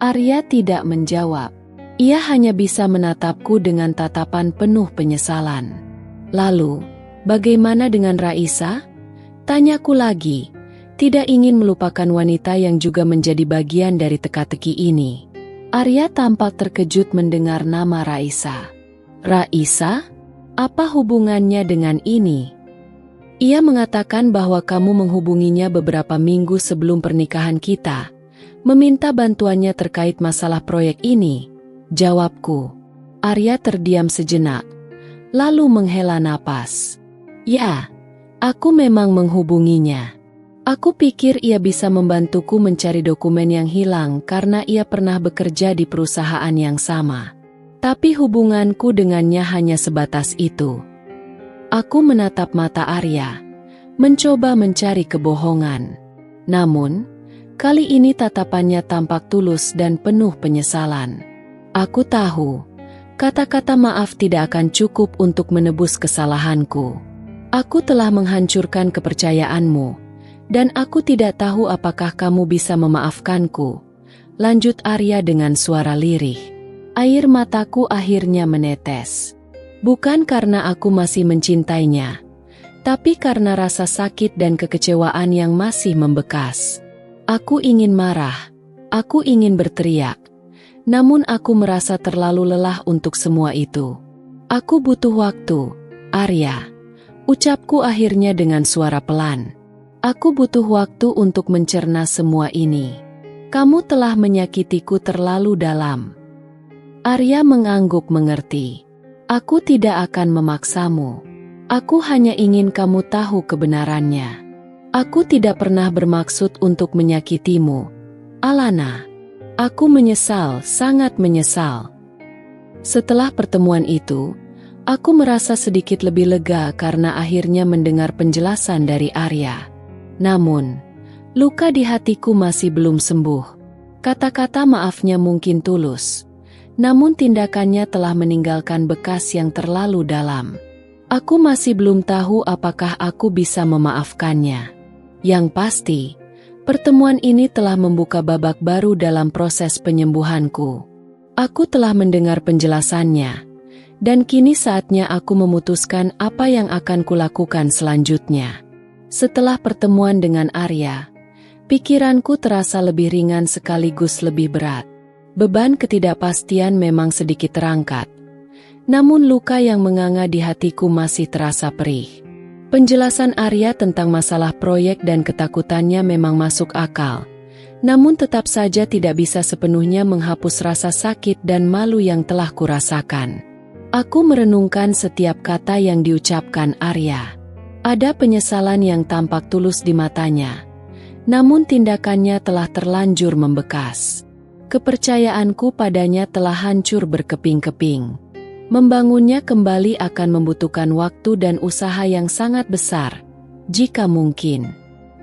Arya tidak menjawab. Ia hanya bisa menatapku dengan tatapan penuh penyesalan. "Lalu, bagaimana dengan Raisa?" Tanyaku lagi, tidak ingin melupakan wanita yang juga menjadi bagian dari teka-teki ini. Arya tampak terkejut mendengar nama Raisa. "Raisa? Apa hubungannya dengan ini?" "Ia mengatakan bahwa kamu menghubunginya beberapa minggu sebelum pernikahan kita, meminta bantuannya terkait masalah proyek ini," jawabku. Arya terdiam sejenak, lalu menghela napas. "Ya, aku memang menghubunginya. Aku pikir ia bisa membantuku mencari dokumen yang hilang karena ia pernah bekerja di perusahaan yang sama. Tapi hubunganku dengannya hanya sebatas itu." Aku menatap mata Arya, mencoba mencari kebohongan. Namun, kali ini tatapannya tampak tulus dan penuh penyesalan. Aku tahu, kata-kata maaf tidak akan cukup untuk menebus kesalahanku. Aku telah menghancurkan kepercayaanmu, dan aku tidak tahu apakah kamu bisa memaafkanku. Lanjut Arya dengan suara lirih. Air mataku akhirnya menetes. Bukan karena aku masih mencintainya, tapi karena rasa sakit dan kekecewaan yang masih membekas. Aku ingin marah, aku ingin berteriak, namun aku merasa terlalu lelah untuk semua itu. Aku butuh waktu, Arya, ucapku akhirnya dengan suara pelan. Aku butuh waktu untuk mencerna semua ini. Kamu telah menyakitiku terlalu dalam. Arya mengangguk mengerti. Aku tidak akan memaksamu. Aku hanya ingin kamu tahu kebenarannya. Aku tidak pernah bermaksud untuk menyakitimu, Alana. Aku menyesal, sangat menyesal. Setelah pertemuan itu, aku merasa sedikit lebih lega karena akhirnya mendengar penjelasan dari Arya. Namun, luka di hatiku masih belum sembuh. Kata-kata maafnya mungkin tulus, namun tindakannya telah meninggalkan bekas yang terlalu dalam. Aku masih belum tahu apakah aku bisa memaafkannya. Yang pasti, pertemuan ini telah membuka babak baru dalam proses penyembuhanku. Aku telah mendengar penjelasannya, dan kini saatnya aku memutuskan apa yang akan kulakukan selanjutnya. Setelah pertemuan dengan Arya, pikiranku terasa lebih ringan sekaligus lebih berat. Beban ketidakpastian memang sedikit terangkat, namun luka yang menganga di hatiku masih terasa perih. Penjelasan Arya tentang masalah proyek dan ketakutannya memang masuk akal, namun tetap saja tidak bisa sepenuhnya menghapus rasa sakit dan malu yang telah kurasakan. Aku merenungkan setiap kata yang diucapkan Arya. Ada penyesalan yang tampak tulus di matanya, namun tindakannya telah terlanjur membekas. Kepercayaanku padanya telah hancur berkeping-keping. Membangunnya kembali akan membutuhkan waktu dan usaha yang sangat besar, jika mungkin.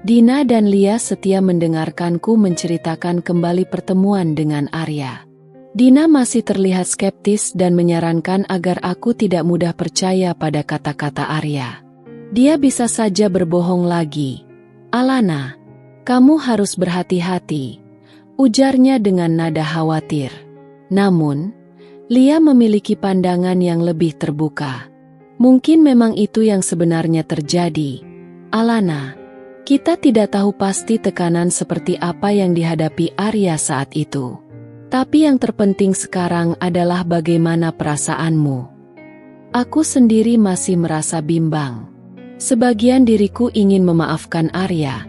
Dina dan Lia setia mendengarkanku menceritakan kembali pertemuan dengan Arya. Dina masih terlihat skeptis dan menyarankan agar aku tidak mudah percaya pada kata-kata Arya. Dia bisa saja berbohong lagi. Alana, kamu harus berhati-hati, ujarnya dengan nada khawatir. Namun, Lia memiliki pandangan yang lebih terbuka. Mungkin memang itu yang sebenarnya terjadi. Alana, kita tidak tahu pasti tekanan seperti apa yang dihadapi Arya saat itu. Tapi yang terpenting sekarang adalah bagaimana perasaanmu. Aku sendiri masih merasa bimbang. Sebagian diriku ingin memaafkan Arya,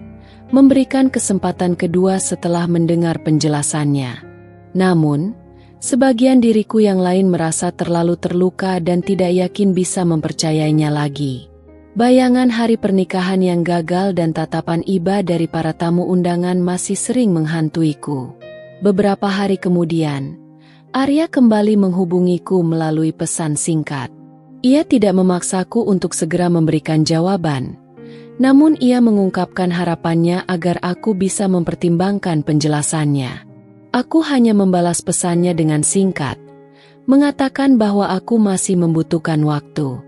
memberikan kesempatan kedua setelah mendengar penjelasannya. Namun, sebagian diriku yang lain merasa terlalu terluka dan tidak yakin bisa mempercayainya lagi. Bayangan hari pernikahan yang gagal dan tatapan iba dari para tamu undangan masih sering menghantuiku. Beberapa hari kemudian, Arya kembali menghubungiku melalui pesan singkat. Ia tidak memaksaku untuk segera memberikan jawaban, namun ia mengungkapkan harapannya agar aku bisa mempertimbangkan penjelasannya. Aku hanya membalas pesannya dengan singkat, mengatakan bahwa aku masih membutuhkan waktu.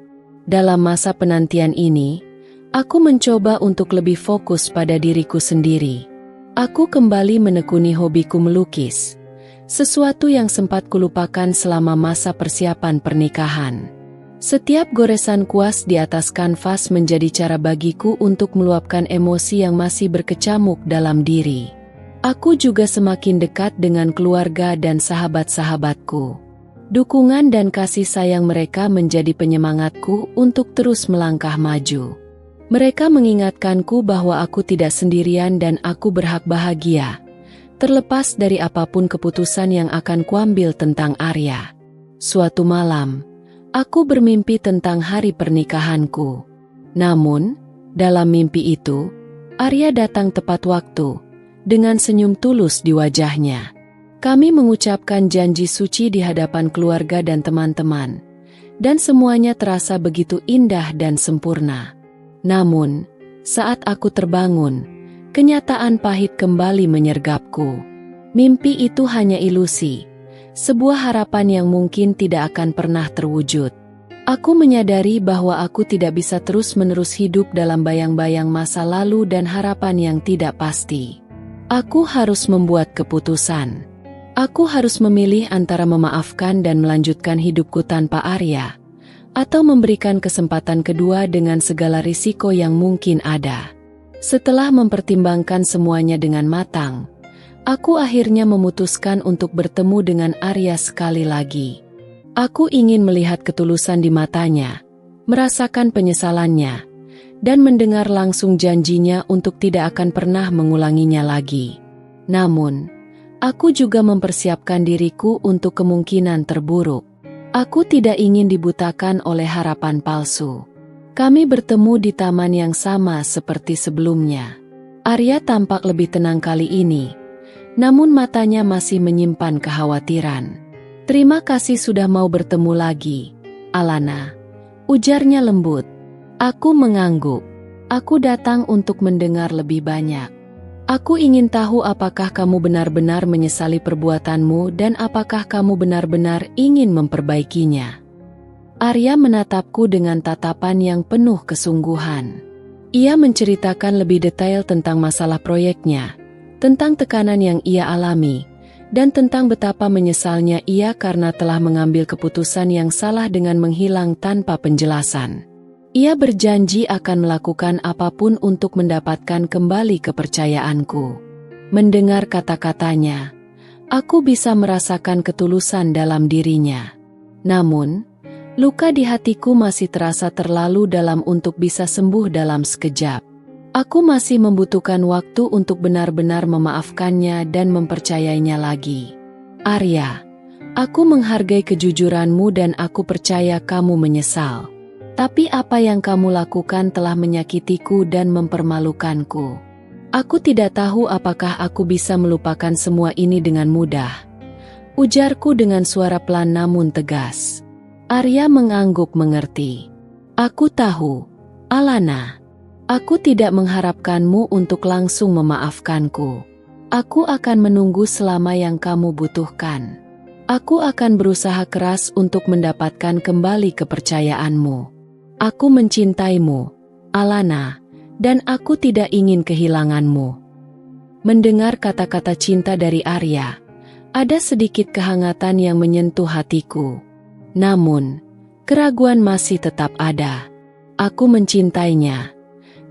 Dalam masa penantian ini, aku mencoba untuk lebih fokus pada diriku sendiri. Aku kembali menekuni hobiku melukis, sesuatu yang sempat kulupakan selama masa persiapan pernikahan. Setiap goresan kuas di atas kanvas menjadi cara bagiku untuk meluapkan emosi yang masih berkecamuk dalam diri. Aku juga semakin dekat dengan keluarga dan sahabat-sahabatku. Dukungan dan kasih sayang mereka menjadi penyemangatku untuk terus melangkah maju. Mereka mengingatkanku bahwa aku tidak sendirian dan aku berhak bahagia, terlepas dari apapun keputusan yang akan kuambil tentang Arya. Suatu malam, aku bermimpi tentang hari pernikahanku. Namun, dalam mimpi itu, Arya datang tepat waktu, dengan senyum tulus di wajahnya. Kami mengucapkan janji suci di hadapan keluarga dan teman-teman, dan semuanya terasa begitu indah dan sempurna. Namun, saat aku terbangun, kenyataan pahit kembali menyergapku. Mimpi itu hanya ilusi, sebuah harapan yang mungkin tidak akan pernah terwujud. Aku menyadari bahwa aku tidak bisa terus-menerus hidup dalam bayang-bayang masa lalu dan harapan yang tidak pasti. Aku harus membuat keputusan. Aku harus memilih antara memaafkan dan melanjutkan hidupku tanpa Arya, atau memberikan kesempatan kedua dengan segala risiko yang mungkin ada. Setelah mempertimbangkan semuanya dengan matang, aku akhirnya memutuskan untuk bertemu dengan Arya sekali lagi. Aku ingin melihat ketulusan di matanya, merasakan penyesalannya, dan mendengar langsung janjinya untuk tidak akan pernah mengulanginya lagi. Namun, aku juga mempersiapkan diriku untuk kemungkinan terburuk. Aku tidak ingin dibutakan oleh harapan palsu. Kami bertemu di taman yang sama seperti sebelumnya. Arya tampak lebih tenang kali ini, namun matanya masih menyimpan kekhawatiran. "Terima kasih sudah mau bertemu lagi, Alana," ujarnya lembut. Aku mengangguk. Aku datang untuk mendengar lebih banyak. Aku ingin tahu apakah kamu benar-benar menyesali perbuatanmu dan apakah kamu benar-benar ingin memperbaikinya. Arya menatapku dengan tatapan yang penuh kesungguhan. Ia menceritakan lebih detail tentang masalah proyeknya, tentang tekanan yang ia alami, dan tentang betapa menyesalnya ia karena telah mengambil keputusan yang salah dengan menghilang tanpa penjelasan. Ia berjanji akan melakukan apapun untuk mendapatkan kembali kepercayaanku. Mendengar kata-katanya, aku bisa merasakan ketulusan dalam dirinya. Namun, luka di hatiku masih terasa terlalu dalam untuk bisa sembuh dalam sekejap. Aku masih membutuhkan waktu untuk benar-benar memaafkannya dan mempercayainya lagi. Arya, aku menghargai kejujuranmu dan aku percaya kamu menyesal. Tapi apa yang kamu lakukan telah menyakitiku dan mempermalukanku. Aku tidak tahu apakah aku bisa melupakan semua ini dengan mudah. Ujarku dengan suara pelan namun tegas. Arya mengangguk mengerti. Aku tahu, Alana. Aku tidak mengharapkanmu untuk langsung memaafkanku. Aku akan menunggu selama yang kamu butuhkan. Aku akan berusaha keras untuk mendapatkan kembali kepercayaanmu. Aku mencintaimu, Alana, dan aku tidak ingin kehilanganmu. Mendengar kata-kata cinta dari Arya, ada sedikit kehangatan yang menyentuh hatiku. Namun, keraguan masih tetap ada. Aku mencintainya.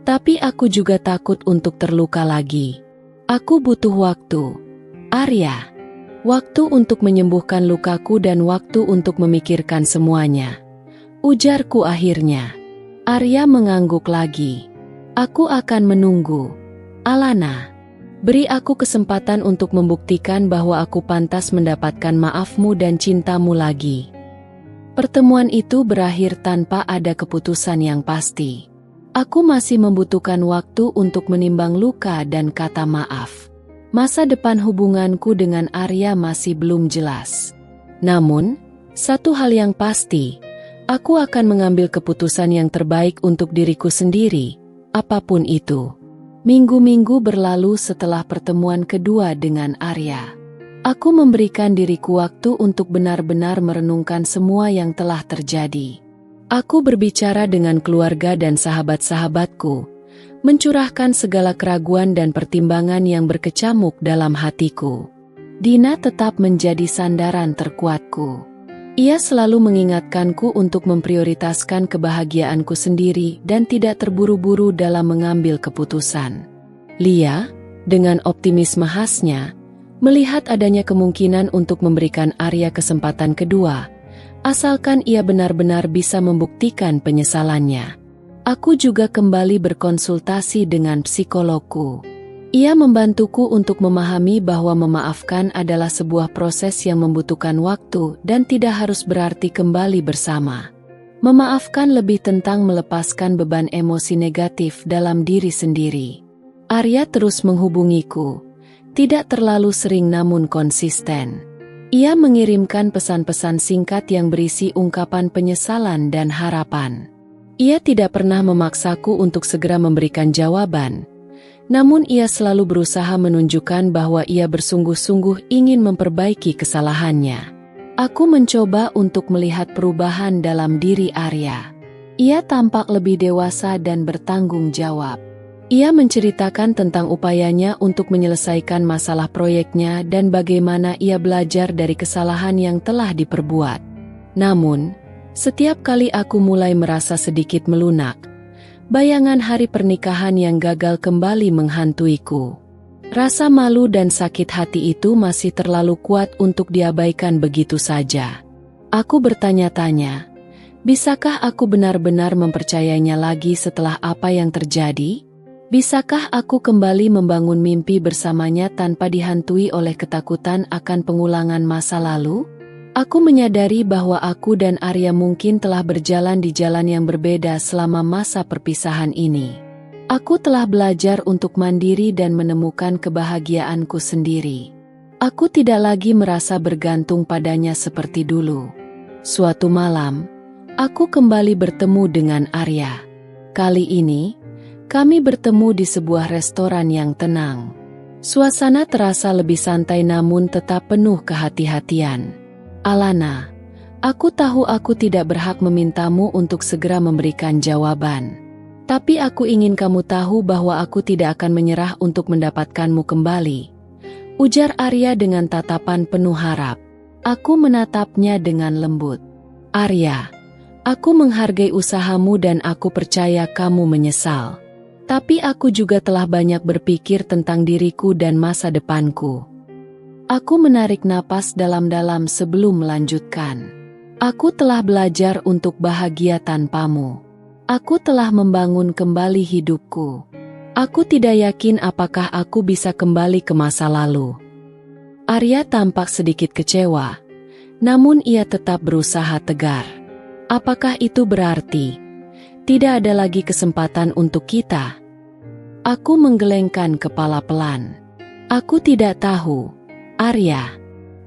Tapi aku juga takut untuk terluka lagi. Aku butuh waktu, Arya. Waktu untuk menyembuhkan lukaku dan waktu untuk memikirkan semuanya. Ujarku akhirnya. Arya mengangguk lagi. Aku akan menunggu, Alana. Beri aku kesempatan untuk membuktikan bahwa aku pantas mendapatkan maafmu dan cintamu lagi. Pertemuan itu berakhir tanpa ada keputusan yang pasti. Aku masih membutuhkan waktu untuk menimbang luka dan kata maaf. Masa depan hubunganku dengan Arya masih belum jelas. Namun, satu hal yang pasti, aku akan mengambil keputusan yang terbaik untuk diriku sendiri, apapun itu. Minggu-minggu berlalu setelah pertemuan kedua dengan Arya. Aku memberikan diriku waktu untuk benar-benar merenungkan semua yang telah terjadi. Aku berbicara dengan keluarga dan sahabat-sahabatku, mencurahkan segala keraguan dan pertimbangan yang berkecamuk dalam hatiku. Dina tetap menjadi sandaran terkuatku. Ia selalu mengingatkanku untuk memprioritaskan kebahagiaanku sendiri dan tidak terburu-buru dalam mengambil keputusan. Lia, dengan optimisme khasnya, melihat adanya kemungkinan untuk memberikan Arya kesempatan kedua, asalkan ia benar-benar bisa membuktikan penyesalannya. Aku juga kembali berkonsultasi dengan psikologku. Ia membantuku untuk memahami bahwa memaafkan adalah sebuah proses yang membutuhkan waktu dan tidak harus berarti kembali bersama. Memaafkan lebih tentang melepaskan beban emosi negatif dalam diri sendiri. Arya terus menghubungiku, tidak terlalu sering namun konsisten. Ia mengirimkan pesan-pesan singkat yang berisi ungkapan penyesalan dan harapan. Ia tidak pernah memaksaku untuk segera memberikan jawaban, namun ia selalu berusaha menunjukkan bahwa ia bersungguh-sungguh ingin memperbaiki kesalahannya. Aku mencoba untuk melihat perubahan dalam diri Arya. Ia tampak lebih dewasa dan bertanggung jawab. Ia menceritakan tentang upayanya untuk menyelesaikan masalah proyeknya dan bagaimana ia belajar dari kesalahan yang telah diperbuat. Namun, setiap kali aku mulai merasa sedikit melunak, bayangan hari pernikahan yang gagal kembali menghantuiku. Rasa malu dan sakit hati itu masih terlalu kuat untuk diabaikan begitu saja. Aku bertanya-tanya, bisakah aku benar-benar mempercayainya lagi setelah apa yang terjadi? Bisakah aku kembali membangun mimpi bersamanya tanpa dihantui oleh ketakutan akan pengulangan masa lalu? Aku menyadari bahwa aku dan Arya mungkin telah berjalan di jalan yang berbeda selama masa perpisahan ini. Aku telah belajar untuk mandiri dan menemukan kebahagiaanku sendiri. Aku tidak lagi merasa bergantung padanya seperti dulu. Suatu malam, aku kembali bertemu dengan Arya. Kali ini, kami bertemu di sebuah restoran yang tenang. Suasana terasa lebih santai namun tetap penuh kehati-hatian. Alana, aku tahu aku tidak berhak memintamu untuk segera memberikan jawaban. Tapi aku ingin kamu tahu bahwa aku tidak akan menyerah untuk mendapatkanmu kembali. Ujar Arya dengan tatapan penuh harap. Aku menatapnya dengan lembut. Arya, aku menghargai usahamu dan aku percaya kamu menyesal. Tapi aku juga telah banyak berpikir tentang diriku dan masa depanku. Aku menarik napas dalam-dalam sebelum melanjutkan. Aku telah belajar untuk bahagia tanpamu. Aku telah membangun kembali hidupku. Aku tidak yakin apakah aku bisa kembali ke masa lalu. Arya tampak sedikit kecewa, namun ia tetap berusaha tegar. Apakah itu berarti tidak ada lagi kesempatan untuk kita? Aku menggelengkan kepala pelan. Aku tidak tahu, Arya.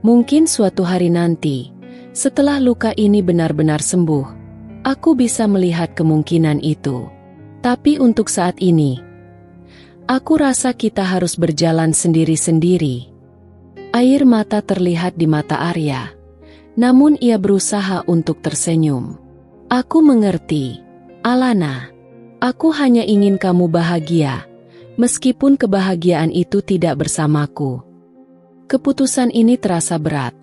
Mungkin suatu hari nanti, setelah luka ini benar-benar sembuh, aku bisa melihat kemungkinan itu. Tapi untuk saat ini, aku rasa kita harus berjalan sendiri-sendiri. Air mata terlihat di mata Arya, namun ia berusaha untuk tersenyum. Aku mengerti, Alana. Aku hanya ingin kamu bahagia, meskipun kebahagiaan itu tidak bersamaku. Keputusan ini terasa berat,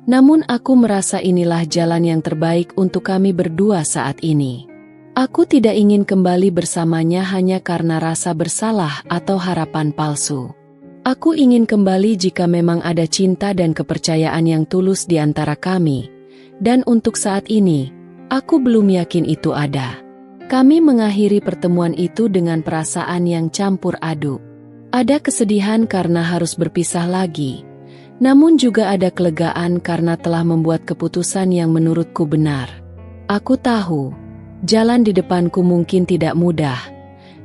namun aku merasa inilah jalan yang terbaik untuk kami berdua saat ini. Aku tidak ingin kembali bersamanya hanya karena rasa bersalah atau harapan palsu. Aku ingin kembali jika memang ada cinta dan kepercayaan yang tulus di antara kami, dan untuk saat ini, aku belum yakin itu ada. Kami mengakhiri pertemuan itu dengan perasaan yang campur aduk. Ada kesedihan karena harus berpisah lagi, namun juga ada kelegaan karena telah membuat keputusan yang menurutku benar. Aku tahu, jalan di depanku mungkin tidak mudah,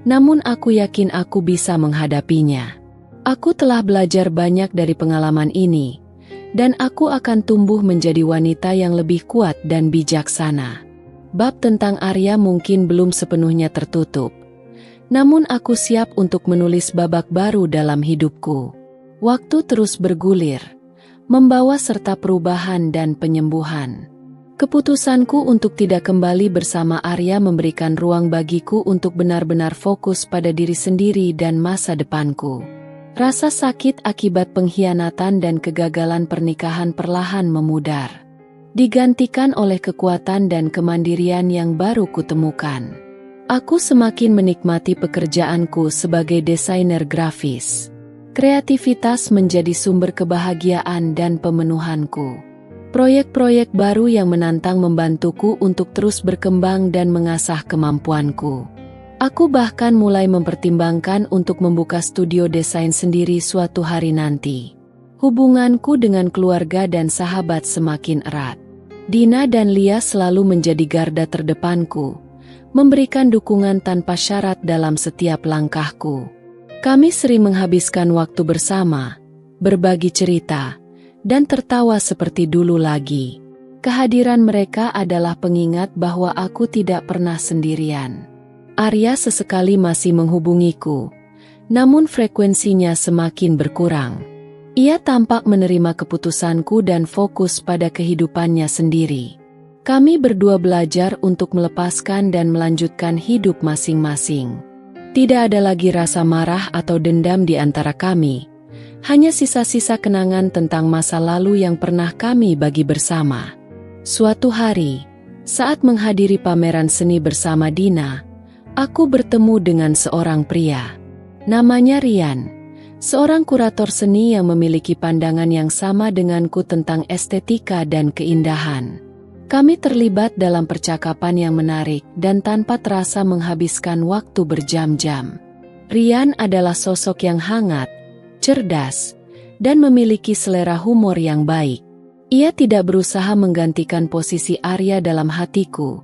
namun aku yakin aku bisa menghadapinya. Aku telah belajar banyak dari pengalaman ini, dan aku akan tumbuh menjadi wanita yang lebih kuat dan bijaksana. Bab tentang Arya mungkin belum sepenuhnya tertutup, namun aku siap untuk menulis babak baru dalam hidupku. Waktu terus bergulir, membawa serta perubahan dan penyembuhan. Keputusanku untuk tidak kembali bersama Arya memberikan ruang bagiku untuk benar-benar fokus pada diri sendiri dan masa depanku. Rasa sakit akibat pengkhianatan dan kegagalan pernikahan perlahan memudar, digantikan oleh kekuatan dan kemandirian yang baru kutemukan. Aku semakin menikmati pekerjaanku sebagai desainer grafis. Kreativitas menjadi sumber kebahagiaan dan pemenuhanku. Proyek-proyek baru yang menantang membantuku untuk terus berkembang dan mengasah kemampuanku. Aku bahkan mulai mempertimbangkan untuk membuka studio desain sendiri suatu hari nanti. Hubunganku dengan keluarga dan sahabat semakin erat. Dina dan Lia selalu menjadi garda terdepanku, memberikan dukungan tanpa syarat dalam setiap langkahku. Kami sering menghabiskan waktu bersama, berbagi cerita, dan tertawa seperti dulu lagi. Kehadiran mereka adalah pengingat bahwa aku tidak pernah sendirian. Arya sesekali masih menghubungiku, namun frekuensinya semakin berkurang. Ia tampak menerima keputusanku dan fokus pada kehidupannya sendiri. Kami berdua belajar untuk melepaskan dan melanjutkan hidup masing-masing. Tidak ada lagi rasa marah atau dendam di antara kami. Hanya sisa-sisa kenangan tentang masa lalu yang pernah kami bagi bersama. Suatu hari, saat menghadiri pameran seni bersama Dina, aku bertemu dengan seorang pria. Namanya Rian, seorang kurator seni yang memiliki pandangan yang sama denganku tentang estetika dan keindahan. Kami terlibat dalam percakapan yang menarik dan tanpa terasa menghabiskan waktu berjam-jam. Rian adalah sosok yang hangat, cerdas, dan memiliki selera humor yang baik. Ia tidak berusaha menggantikan posisi Arya dalam hatiku,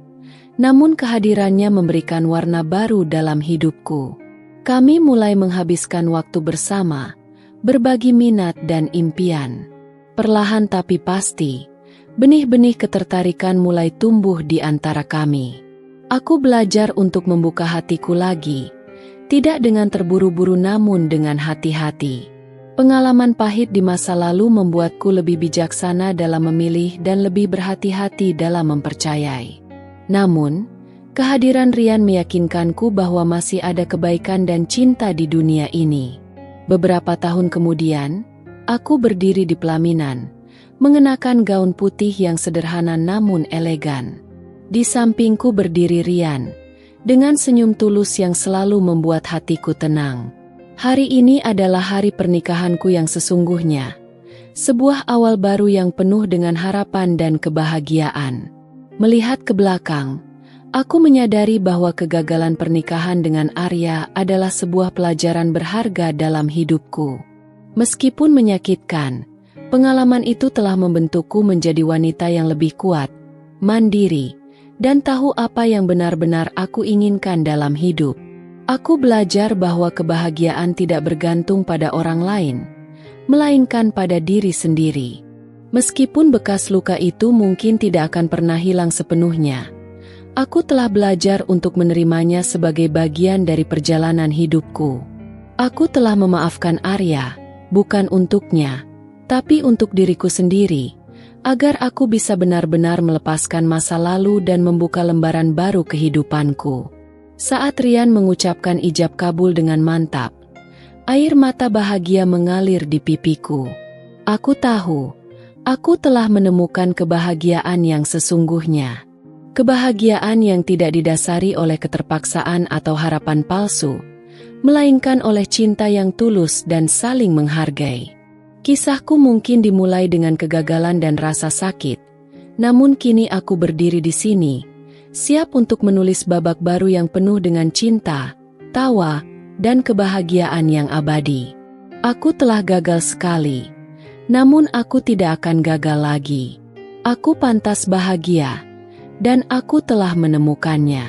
namun kehadirannya memberikan warna baru dalam hidupku. Kami mulai menghabiskan waktu bersama, berbagi minat dan impian. Perlahan tapi pasti, benih-benih ketertarikan mulai tumbuh di antara kami. Aku belajar untuk membuka hatiku lagi, tidak dengan terburu-buru namun dengan hati-hati. Pengalaman pahit di masa lalu membuatku lebih bijaksana dalam memilih dan lebih berhati-hati dalam mempercayai. Namun, kehadiran Rian meyakinkanku bahwa masih ada kebaikan dan cinta di dunia ini. Beberapa tahun kemudian, aku berdiri di pelaminan, mengenakan gaun putih yang sederhana namun elegan. Di sampingku berdiri Rian, dengan senyum tulus yang selalu membuat hatiku tenang. Hari ini adalah hari pernikahanku yang sesungguhnya. Sebuah awal baru yang penuh dengan harapan dan kebahagiaan. Melihat ke belakang, aku menyadari bahwa kegagalan pernikahan dengan Arya adalah sebuah pelajaran berharga dalam hidupku. Meskipun menyakitkan, pengalaman itu telah membentukku menjadi wanita yang lebih kuat, mandiri, dan tahu apa yang benar-benar aku inginkan dalam hidup. Aku belajar bahwa kebahagiaan tidak bergantung pada orang lain, melainkan pada diri sendiri. Meskipun bekas luka itu mungkin tidak akan pernah hilang sepenuhnya, aku telah belajar untuk menerimanya sebagai bagian dari perjalanan hidupku. Aku telah memaafkan Arya, bukan untuknya, tapi untuk diriku sendiri, agar aku bisa benar-benar melepaskan masa lalu dan membuka lembaran baru kehidupanku. Saat Rian mengucapkan ijab kabul dengan mantap, air mata bahagia mengalir di pipiku. Aku tahu, aku telah menemukan kebahagiaan yang sesungguhnya. Kebahagiaan yang tidak didasari oleh keterpaksaan atau harapan palsu, melainkan oleh cinta yang tulus dan saling menghargai. Kisahku mungkin dimulai dengan kegagalan dan rasa sakit, namun kini aku berdiri di sini, siap untuk menulis babak baru yang penuh dengan cinta, tawa, dan kebahagiaan yang abadi. Aku telah gagal sekali, namun aku tidak akan gagal lagi. Aku pantas bahagia, dan aku telah menemukannya.